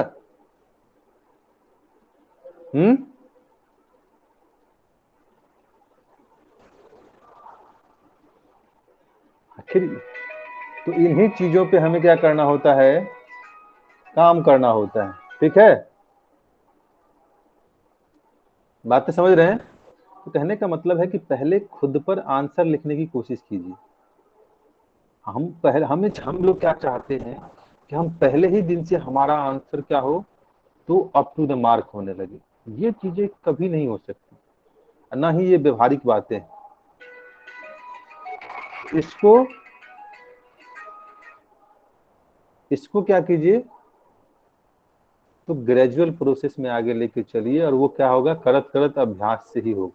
हम्म। आखिर तो इन्हीं चीजों पे हमें क्या करना होता है? काम करना होता है। ठीक है, बातें समझ रहे हैं? तो कहने का मतलब है कि पहले खुद पर आंसर लिखने की कोशिश कीजिए। हम लोग क्या चाहते हैं कि हम पहले ही दिन से हमारा आंसर क्या हो, तो अप टू द मार्क होने लगे। ये चीजें कभी नहीं हो सकती, ना ही ये व्यवहारिक बातें हैं। इसको इसको क्या कीजिए, तो ग्रेजुअल प्रोसेस में आगे लेके चलिए, और वो क्या होगा? करत करत अभ्यास से ही होगा,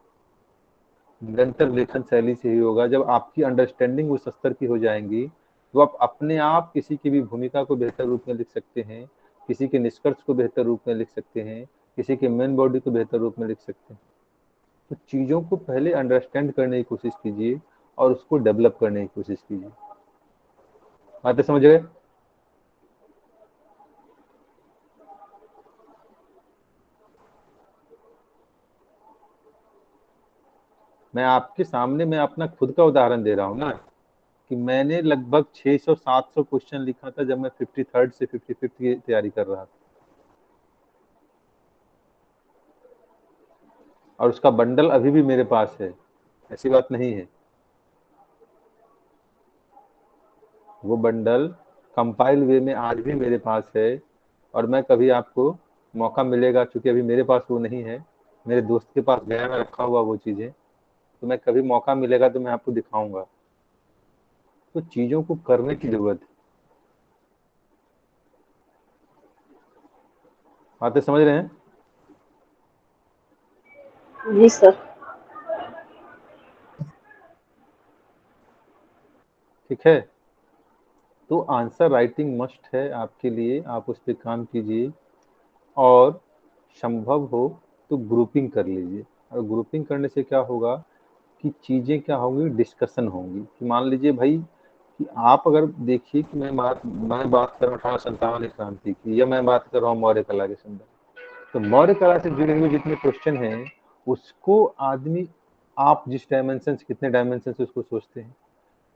निरंतर लेखन शैली से ही होगा। जब आपकी अंडरस्टैंडिंग उस स्तर की हो जाएंगी, तो आप अपने आप किसी की भी भूमिका को बेहतर रूप में लिख सकते हैं, किसी के निष्कर्ष को बेहतर रूप में लिख सकते हैं, किसी के मेन बॉडी को बेहतर रूप में लिख सकते हैं। तो चीजों को पहले अंडरस्टैंड करने की कोशिश कीजिए और उसको डेवलप करने की कोशिश कीजिए। बातें समझ गए? मैं अपना खुद का उदाहरण दे रहा हूँ ना, कि मैंने लगभग 600-700 क्वेश्चन लिखा था जब मैं 53rd से 55th की तैयारी कर रहा था, और उसका बंडल अभी भी मेरे पास है, ऐसी बात नहीं है। वो बंडल कंपाइल वे में आज भी मेरे पास है, और मैं कभी आपको मौका मिलेगा, चूंकि अभी मेरे पास वो नहीं है, मेरे दोस्त के पास गया मैं रखा हुआ वो चीजें, तो मैं कभी मौका मिलेगा तो मैं आपको दिखाऊंगा। तो चीजों को करने की जरूरत है। बातें समझ रहे हैं? जी सर। ठीक है, तो आंसर राइटिंग मस्ट है आपके लिए, आप उस पर काम कीजिए। और संभव हो तो ग्रुपिंग कर लीजिए। और ग्रुपिंग करने से क्या होगा कि चीजें क्या होंगी, डिस्कशन होंगी। कि मान लीजिए भाई कि आप अगर देखिए कि मैं बात कर रहा हूँ 1857 क्रांति की, या मैं बात कर रहा हूँ मौर्य कला के संदर्भ, तो मौर्य कला से जुड़े हुए जितने क्वेश्चन हैं, उसको आदमी, आप जिस डायमेंशन से, कितने डायमेंशन से उसको सोचते हैं,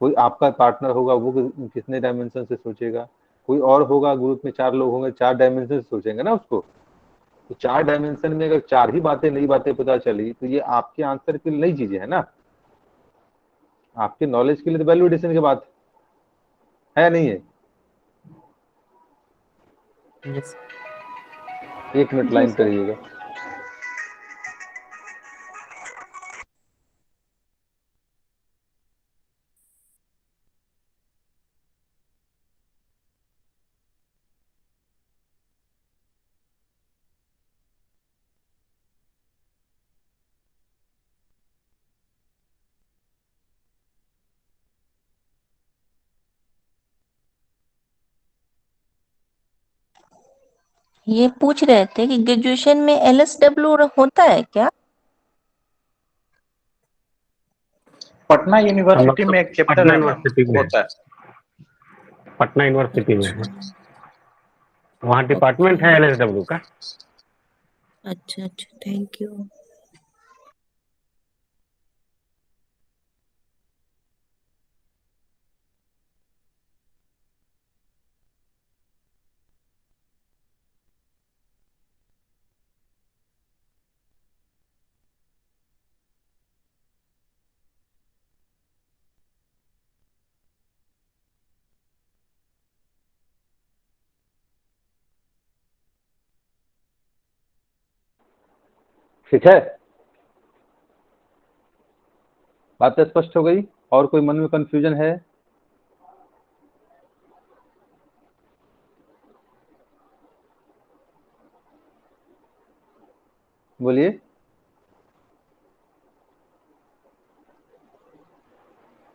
कोई आपका पार्टनर होगा वो कितने डायमेंशन से सोचेगा, कोई और होगा, ग्रुप में 4 लोग होंगे, 4 डायमेंशन से सोचेंगे ना उसको। तो 4 डायमेंशन में अगर 4 ही नई बातें पता चली, तो ये आपके आंसर के लिए नई चीजें है ना, आपके नॉलेज के लिए तो वैल्यू एडिशन की बात है या नहीं है? यस। 1 मिनट जी लाइन पर सर। रहिएगा। ये पूछ रहे थे कि ग्रेजुएशन में एलएसडब्ल्यू होता है क्या? पटना हम लोग यूनिवर्सिटी तो में एक चैप्टर पटना है ना, यूनिवर्सिटी में होता है। पटना यूनिवर्सिटी में है, वहाँ डिपार्टमेंट है एलएसडब्ल्यू का। अच्छा अच्छा, थैंक यू। ठीक है, बात स्पष्ट हो गई? और कोई मन में कंफ्यूजन है? बोलिए।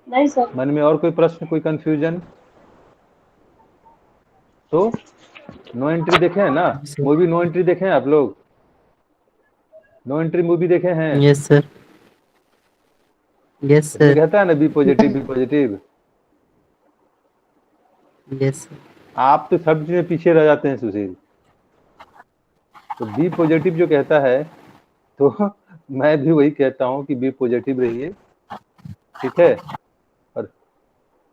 नहीं सर। मन में और कोई प्रश्न, कोई कंफ्यूजन? तो नो एंट्री देखे हैं ना? मूवी नो एंट्री देखे हैं आप लोग? नो एंट्री मूवी देखे हैं? यस सर, यस उसमें सर, कहता है ना be positive, be positive. Yes. आप तो सब चीज में पीछे रह जाते हैं सुशील। तो बी पॉजिटिव जो कहता है, तो मैं भी वही कहता हूँ कि बी पॉजिटिव रहिए, ठीक है, और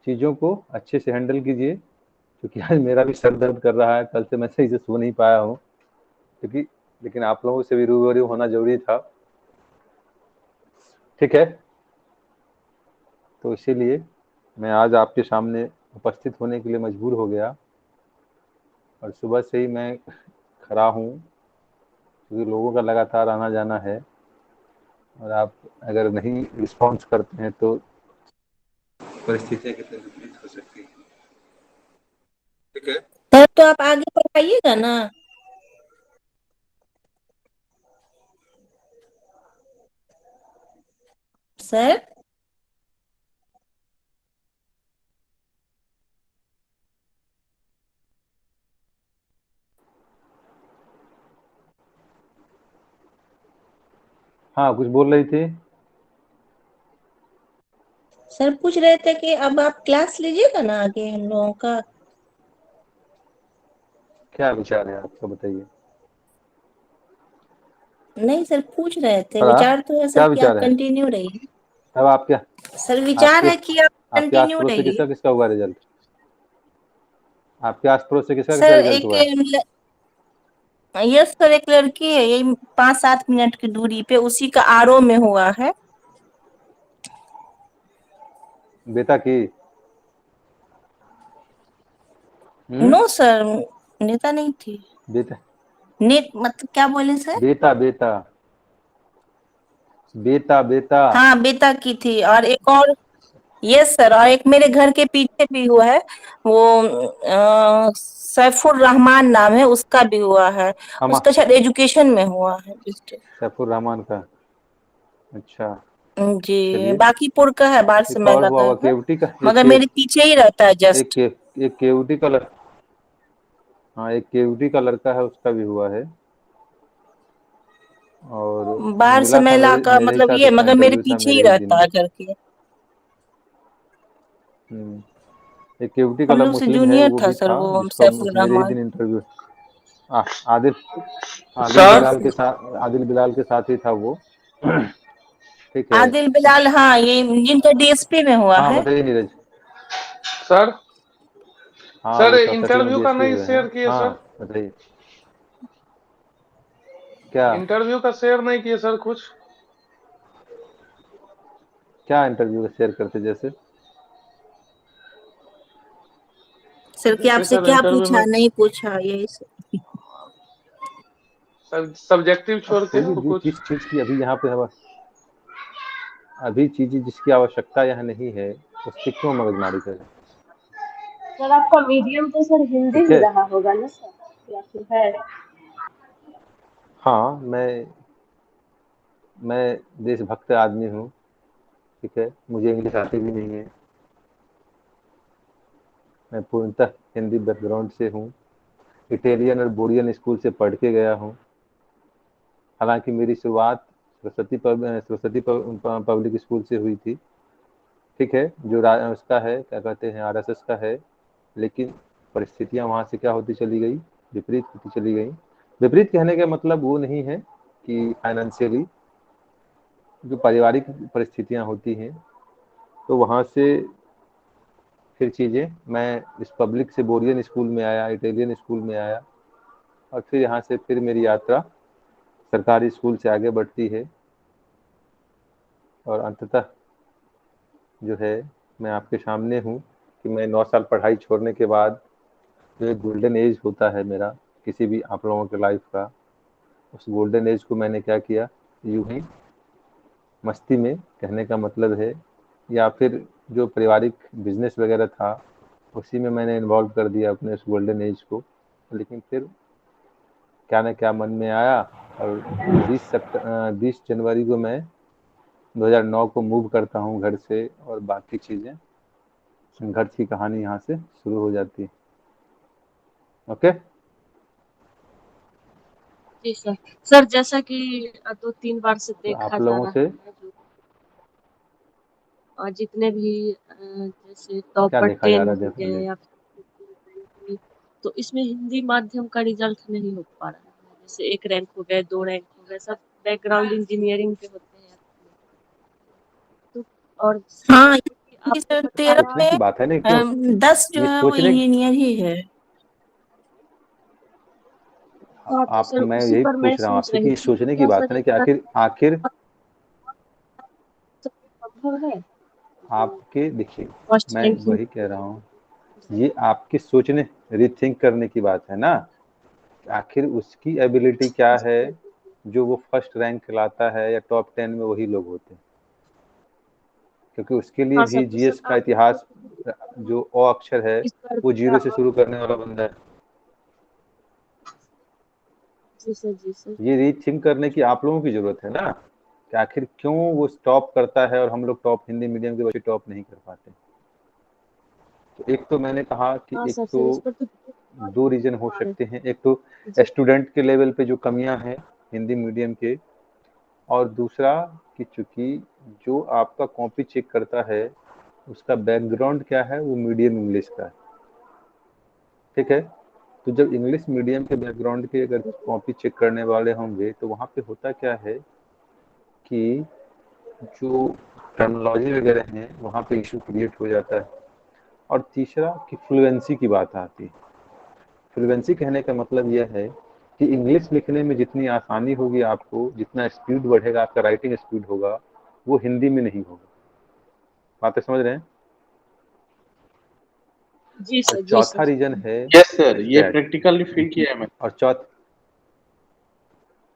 चीजों को अच्छे से हैंडल कीजिए। क्योंकि आज मेरा भी सर दर्द कर रहा है, कल से मैं सही से सो नहीं पाया हूँ, क्योंकि लेकिन आप लोगों से भी रूबरू होना जरूरी था, ठीक है। तो इसीलिए मैं आज आपके सामने उपस्थित होने के लिए मजबूर हो गया, और सुबह से ही मैं खड़ा हूँ, क्योंकि लोगों का लगातार आना जाना है, और आप अगर नहीं रिस्पॉन्स करते हैं तो परिस्थितियां कितनी विपरीत हो सकती हैं, ठीक है। सर तो आप आगे पढ़ाइएगा ना? सर हाँ, कुछ बोल रही थी? सर पूछ रहे थे कि अब आप क्लास लीजिएगा ना आगे हम लोगों का? क्या विचार है आपका, बताइए। नहीं सर, पूछ रहे थे। हाँ, विचार तो है सर क्या कि आप विचार है? कंटिन्यू रहिए। अब आपके सर विचार आपके है कि आप आपके आस कंटिन्यू पड़ोस से रहिए। किसका किसका हुआ रिजल्ट? आपके आस पड़ोस से किसका किसका सर रिजल्ट एक हुआ है? यस सर, एक लड़की है, यही 5-7 मिनट की दूरी पे, उसी का आरओ में हुआ है। बेटा की? नो सर, नेता नहीं थी। बेटा, नेट मतलब क्या बोले सर? बेटा बेटा बेटा बेटा। हाँ बेटा की थी, और एक और, यस सर, और एक मेरे घर के पीछे भी हुआ है, वो सैफुर रहमान नाम है, उसका भी हुआ है। हम उसका शायद एजुकेशन में हुआ है मिस्टेक। सैफुर रहमान का? अच्छा, जी, चलिए। बाकीपुर का है, बाहर से एक मैं और हुआ लगा हुआ है, केवटी का, मगर मेरे पीछे ही रहता है एक जस्ट। के, एक केवटी का हाँ, एक केवटी का लड़का है, उसका भी हुआ है। और बाहर से मिला मैं था मेरे लाकर, मेरे ही मतलब साथ, ये, उसका मगर मेरे इंटरव्यू था पीछे ही मेरे ही दिन रहता में। है करके। एक केवटी का हम लोग से मुस्लिम है, जूनियर वो था भी सर था, वो, जिसका सैफुर मेरे ही रहमान। दिन इंटरव्यू। आदिल आदिल सर बिलाल के साथ, आदिल बिलाल के साथ ही था वो। ठीक है। आदिल बिलाल, हाँ, ये जिनका डीएसपी में हुआ हाँ है। बताइए नीरज। सर हाँ, सर वो सचिन में इंटरव्यू का डीएसपी नहीं हुए हैं। शेयर किए हाँ सर। बताइए। क्या इंटरव्यू का शेयर नहीं किए सर कुछ। क्या इंटरव्यू शेयर करते जैसे? सर कि जैसे आपसे सर क्या इंटरव्यू पूछा, में नहीं पूछा, यही सब। सब्जेक्टिव अब छोड़ के चलिए, तो जो कुछ। जिस चीज की अभी यहाँ पे अभी चीजें जिसकी आवश्यकता यहाँ नहीं है, उससे क्यों मगजमारी करें? सर आपका मीडियम तो सर हिंदी ठीक ही है। रहा होगा ना सर, या फिर है? हाँ, मैं देशभक्त आदमी हूँ, ठीक है, मुझे इंग्लिश आती भी नहीं है, मैं पूर्णतः हिंदी बैकग्राउंड से हूँ, इटालियन और बोरियन स्कूल से पढ़ के गया हूँ। हालांकि मेरी शुरुआत सरस्वती पब्लिक स्कूल से हुई थी, ठीक है, जो उसका है, क्या कहते हैं, आरएसएस का है। लेकिन परिस्थितियां वहाँ से क्या होती चली गई, विपरीत होती चली गई। विपरीत कहने का मतलब वो नहीं है कि फाइनेंशियली, जो पारिवारिक परिस्थितियां होती हैं, तो वहाँ से फिर चीज़ें, मैं इस पब्लिक से बोरियन स्कूल में आया, इटालियन स्कूल में आया, और फिर यहाँ से फिर मेरी यात्रा सरकारी स्कूल से आगे बढ़ती है, और अंततः जो है, मैं आपके सामने हूँ कि मैं 9 साल पढ़ाई छोड़ने के बाद, जो एक गोल्डन एज होता है मेरा किसी भी आप लोगों के लाइफ का, उस गोल्डन एज को मैंने क्या किया, यूं ही मस्ती में, कहने का मतलब है, या फिर जो पारिवारिक बिजनेस वगैरह था उसी में मैंने इन्वॉल्व कर दिया अपने उस गोल्डन एज को। लेकिन फिर क्या न क्या मन में आया और 20 जनवरी को मैं 2009 को मूव करता हूँ घर से, और बाकी चीज़ें, संघर्ष की कहानी यहाँ से शुरू हो जाती है। ओके। जी सर। सर जैसा कि 2-3 बार से तो देखा आप जा लोगों रहा से है जो जितने भी जैसे क्या टॉपर देखा जा 10 रहा हो है गए या फिर तो इसमें हिंदी माध्यम का रिजल्ट नहीं हो पा रहा है। जैसे 1 रैंक हो गए, 2 रैंक हो गए, सब बैकग्राउंड इंजीनियरिंग के होते हैं। तो और हाँ, क्योंकि आपने ये 13 बताया सोचने की बात है नहीं क्यों, 10 जो ये है वो सोचने, इंजीनियर ही है। हाँ, तो आप, सर मैं उसी यही पर मैं पूछ रहा हूँ सोच आपसे रही कि थी कि सोचने की क्या बात सर है ना ये कि आखिर आखिर संभव है जो आपके, देखिए फर्स्ट मैं रैंक वही कह रहा हूँ, ये आपके सोचने, रीथिंक करने की बात है ना। आखिर उसकी एबिलिटी क्या है जो वो फर्स्ट रैंक लाता है, या टॉप 10 में वही लोग होते हैं। क्योंकि उसके लिए हाँ सर, भी तो सर जीएस का आप इतिहास, जो अ अक्षर है इस पर वो क्या 0 से शुरू करने वाला बंदा है। जी सर, जी सर। ये रीथिंक करने की आप लोगों की जरूरत है ना, कि आखिर क्यों वो टॉप करता है और हम लोग टॉप, हिंदी मीडियम के बच्चे टॉप नहीं कर पाते। तो एक तो मैंने कहा कि हाँ एक सर, तो फिर इस पर तो 2 रीजन हो पा रहे सकते हैं। एक तो जी स्टूडेंट के लेवल पे जो कमियां हैं हिंदी मीडियम के, और दूसरा कि चूंकि जो आपका कॉपी चेक करता है उसका बैकग्राउंड क्या है, वो मीडियम इंग्लिश का है। ठीक है, तो जब इंग्लिश मीडियम के बैकग्राउंड के अगर कॉपी चेक करने वाले होंगे तो वहाँ पे होता क्या है कि जो टर्मिनोलॉजी वगैरह हैं वहाँ पे इशू क्रिएट हो जाता है। और तीसरा कि फ्लुएंसी की बात आती है। फ्लुएंसी कहने का मतलब यह है कि इंग्लिश लिखने में जितनी आसानी होगी आपको, जितना स्पीड बढ़ेगा, आपका राइटिंग स्पीड होगा, वो हिंदी में नहीं होगा। बातें समझ रहे हैं? जी और सर, जी चौथा सर। रीजन है यस सर, ये स्टैट। प्रैक्टिकली फील किया है मैंने।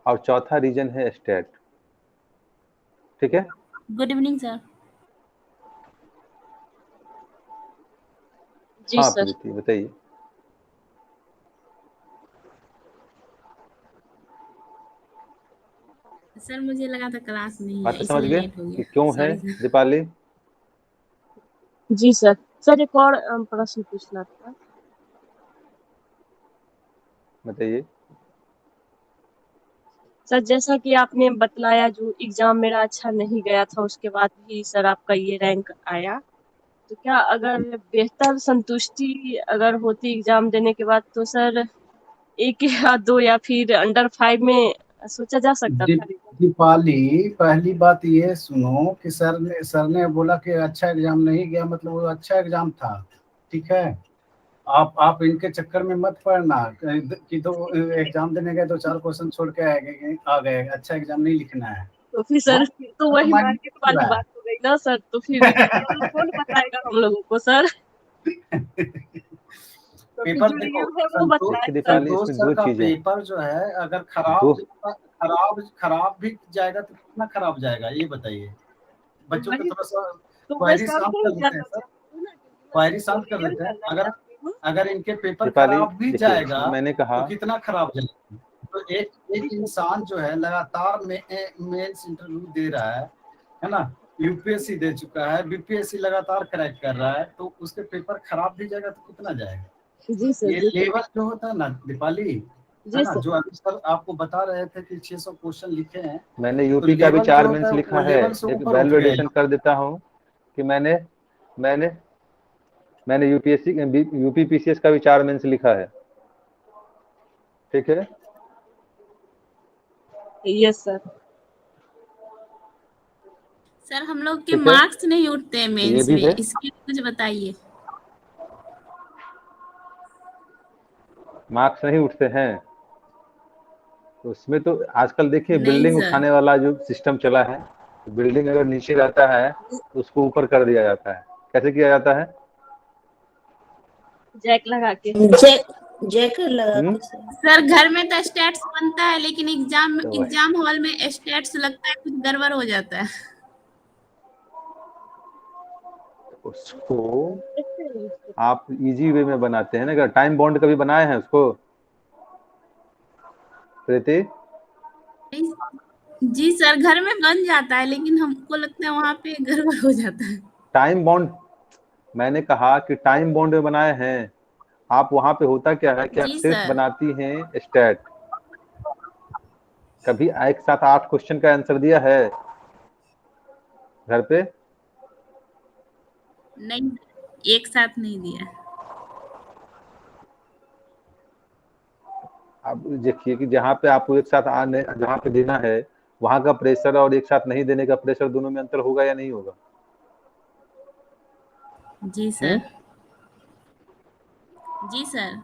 और चौथा रीजन है स्टैट। ठीक है। Good evening sir. जी हाँ सर। प्रीति बताइए। सर मुझे लगा था क्लास नहीं है बातें समझ इसलिए गए लेट हो कि गया, क्यों है सॉरी सर। दीपाली? जी सर। सर एक और प्रश्न पूछना था। बताइए। सर जैसा कि आपने बतलाया जो एग्जाम मेरा अच्छा नहीं गया था उसके बाद भी सर आपका ये रैंक आया, तो क्या अगर बेहतर संतुष्टि अगर होती एग्जाम देने के बाद तो सर 1 या 2 या फिर अंडर 5 में सोचा जा सकता था रिजल्ट? दीपाली, पहली बात ये सुनो कि सर ने बोला कि अच्छा एग्जाम नहीं गया, मतलब वो अच्छा एग्जाम था। ठीक है, आप इनके चक्कर में मत पड़ना कि 2 एग्जाम देने गए, 2-4 क्वेश्चन छोड़ के आ गए, अच्छा एग्जाम नहीं लिखना है। तो फिर हाँ, सर फिर तो वही माइंड मार्केट वाली रहा बात हो गई ना सर, तो फिर रिजल्ट कौन बताएगा हम लोगों को सर? है। तो फिर पेपर जो देखो, रियल है वो बताए देखिए सर। दीपाली, संतोष इसमें सर दो का चीजें, पेपर जो है अगर दो खराब भी जाएगा तो कितना खराब जाएगा ये बताइए। तो बच्चों को वही थोड़ा सा तो मैं क्वेरी इसका शांत आंसर कर नहीं देते हैं जानना सर, चाहती हूँ ना, क्योंकि मैं क्वेरी सर को शांत कर रियल देते हैं। जानना अगर चाहती हूँ। अगर इनके पेपर दीपाली खराब भी देखिए, जाएगा मैंने कहा तो कितना खराब जाएगा। तो एक इंसान जो है लगातार मेंस इंटरव्यू दे रहा है ना, यूपीएससी दे चुका है, बीपीएससी लगातार क्रैक कर रहा है, तो उसके पेपर खराब भी जाएगा तो कितना जाएगा। जी सर, ये जी सर। लेवल जो होता है ना दीपाली, है जी ना, सर। जो अभी सर आपको बता रहे थे कि 600 क्वेश्चन लिखे हैं, मैंने तो यूपी का भी लेवल जो 4 होता मेंस है वो लिखा है। लेवल से एक ऊपर उठ गया वैलिडेशन है। कर देता हूँ कि मैंने मैंने यूपीएससी यूपी पीसीएस का भी 4 मेंस लिखा है। ठीक है। Yes sir. सर हम लोग के ठीक है, मार्क्स नहीं उठते हैं तो ये मेंस भी में, है। इसके लिए मुझे बताइए। मार्क्स नहीं उठते हैं तो उसमें तो आजकल देखिए नहीं बिल्डिंग सर। उठाने वाला जो सिस्टम चला है, तो बिल्डिंग अगर नीचे रहता है तो उसको ऊपर कर दिया जाता है। कैसे किया जाता है? जैक लगा के। जयकर लगा हम्म? के सर। सर घर में तो स्टैट्स बनता है, लेकिन तो वही। एग्जाम हॉल में स्टैट्स लगता है, कुछ गड़बड़ हो जाता है। उसको आप इजी वे में बनाते हैं ना, अगर टाइम बॉन्ड कभी बनाए हैं उसको प्रीति? जी सर, घर में बन जाता है, लेकिन हमको लगता है वहां पे गड़बड़ हो जाता है। टाइम बॉन्ड, मैंने कहा कि टाइम बॉन्ड में बनाए हैं आप, वहां पे होता क्या है कि आप जी सिर्फ सर। बनाती हैं स्टैट। कभी एक साथ 8 क्वेश्चन का आंसर दिया है घर पे? नहीं, एक साथ नहीं दिया। आप देखिए कि जहाँ पे आपको एक साथ आने, जहाँ पे देना है वहां का प्रेशर और एक साथ नहीं देने का प्रेशर, दोनों में अंतर होगा या नहीं होगा? जी सर। जी सर।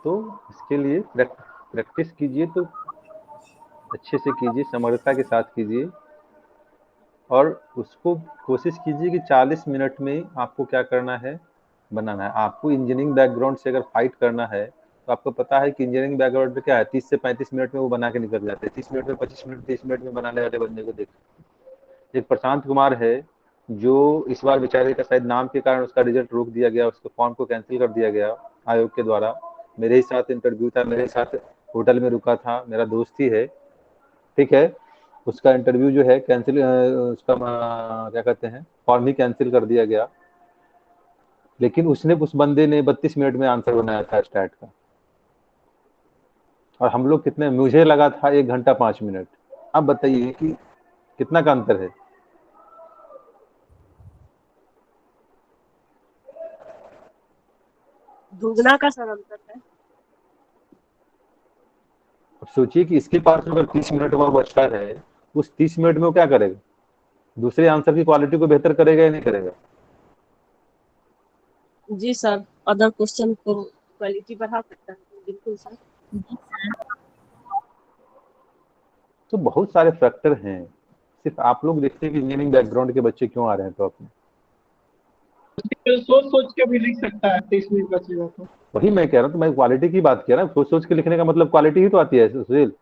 तो इसके लिए प्रैक्टिस कीजिए, तो अच्छे से कीजिए, समग्रता के साथ कीजिए, और उसको कोशिश कीजिए कि 40 मिनट में आपको क्या करना है, बनाना है। आपको इंजीनियरिंग बैकग्राउंड से अगर फाइट करना है तो आपको पता है कि इंजीनियरिंग बैकग्राउंड में क्या है, 30 से 35 मिनट में वो बना के निकल जाते हैं। 30 मिनट में, 25 मिनट, 30 मिनट में बनाने वाले बंदे को देख। एक प्रशांत कुमार है जो इस बार बेचारे का शायद नाम के कारण उसका रिजल्ट रोक दिया गया, उसके फॉर्म को कैंसिल कर दिया गया आयोग के द्वारा। मेरे ही साथ इंटरव्यू था, मेरे साथ होटल में रुका था, मेरा दोस्त ही है, ठीक है। उसका इंटरव्यू जो है कैंसिल, उसका क्या कहते हैं, फॉर्म ही कैंसिल कर दिया गया, लेकिन उस बंदे ने 32 मिनट में आंसर बनाया था स्टैट का, और हम लोग कितने, मुझे लगा था 1 घंटा 5 मिनट। अब बताइए कि कितना का अंतर है। दुगना का सर अंतर है। अब सोचिए कि इसके पास अगर 30 मिनट और बचता है, उस 30 मिनट में वो क्या करेगा? दूसरे आंसर की क्वालिटी को बेहतर करेगा या नहीं करेगा? जी सर, अदर क्वेश्चन को क्वालिटी बढ़ा सकता है, बिल्कुल सर। तो बहुत सारे फैक्टर हैं, सिर्फ आप लोग देखते हैं कि इंजीनियरिंग बैकग्राउंड के बच्चे क्यों आ रहे हैं टॉप में। सोच सोच के भी लिख सकता है, 30 मिनट बचेगा तो। वही मैं कह रहा हूँ, तो मैं क्वालिटी की बात किया ना, सोच सोच के लिखने का मतलब क्वालिटी ही तो आती है सुशील।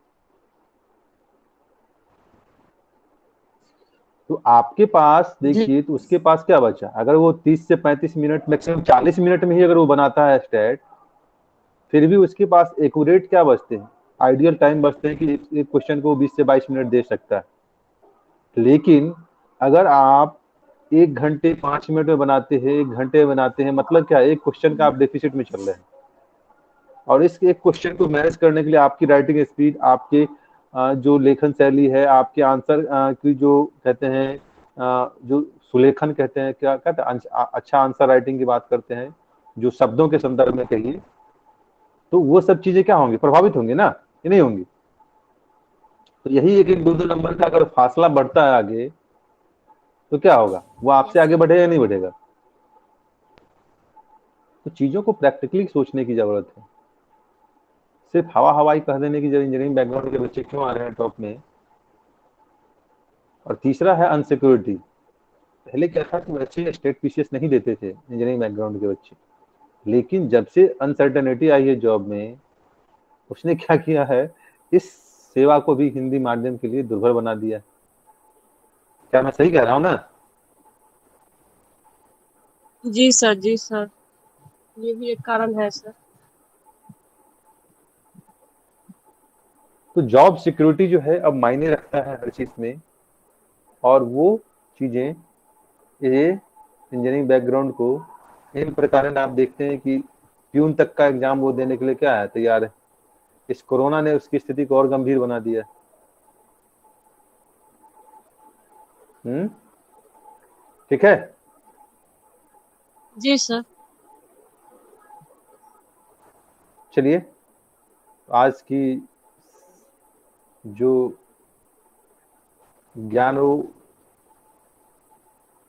तो आपके पास देखिए, तो उसके पास क्या बचा? अगर वो 30 से 35 मिनट, मैक्सिमम 40 मिनट में ही अगर वो बनाता है स्टैट, फिर भी उसके पास एक्यूरेट क्या बचते हैं, आइडियल टाइम बचते हैं कि एक क्वेश्चन को 20 से 22 मिनट दे सकता है। लेकिन अगर आप 1 घंटे 5 मिनट में बनाते हैं, 1 घंटे में बनाते हैं, मतलब क्या है, एक क्वेश्चन का आप डेफिसिट में चल रहे हैं। और इस एक क्वेश्चन को मैनेज करने के लिए आपकी राइटिंग स्पीड, आपके जो लेखन शैली है, आपके आंसर की जो कहते हैं, जो सुलेखन कहते हैं, क्या कहते हैं, अच्छा आंसर राइटिंग की बात करते हैं, जो शब्दों के संदर्भ में कहिए, तो वो सब चीजें क्या होंगी, प्रभावित होंगी ना, कि नहीं होंगी? तो यही एक एक 2-2 नंबर का अगर फासला बढ़ता है आगे, तो क्या होगा, वो आपसे आगे बढ़ेगा या नहीं बढ़ेगा? तो चीजों को प्रैक्टिकली सोचने की जरूरत है, सिर्फ हवा हवाई कह देने की जरूरत। इंजीनियरिंग बैकग्राउंड के बच्चे क्यों आ रहे हैं टॉप में? और तीसरा है अनसिक्योरिटी। पहले क्या था कि बच्चे स्टेट पीसीएस नहीं देते थे इंजीनियरिंग बैकग्राउंड के बच्चे, लेकिन जब से अनसर्टेनिटी आई है जॉब में, उसने क्या किया है, इस सेवा को भी हिंदी माध्यम के लिए दुर्भर बना दिया। क्या मैं सही कह रहा हूँ ना? जी सर, जी सर, ये भी एक कारण है सर। तो जॉब सिक्योरिटी जो है अब मायने रखता है हर चीज में, और वो चीजें ये इंजीनियरिंग बैकग्राउंड को इन प्रकार आप देखते हैं कि प्यून तक का एग्जाम वो देने के लिए क्या है, तैयार है। इस कोरोना ने उसकी स्थिति को और गंभीर बना दिया। ठीक है। जी सर। चलिए, आज की जो ज्ञान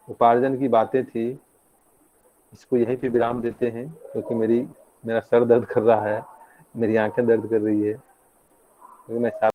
उपार्जन की बातें थी, इसको यहीं पे विराम देते हैं, क्योंकि मेरा सर दर्द कर रहा है, मेरी आंखें दर्द कर रही है, क्योंकि मैं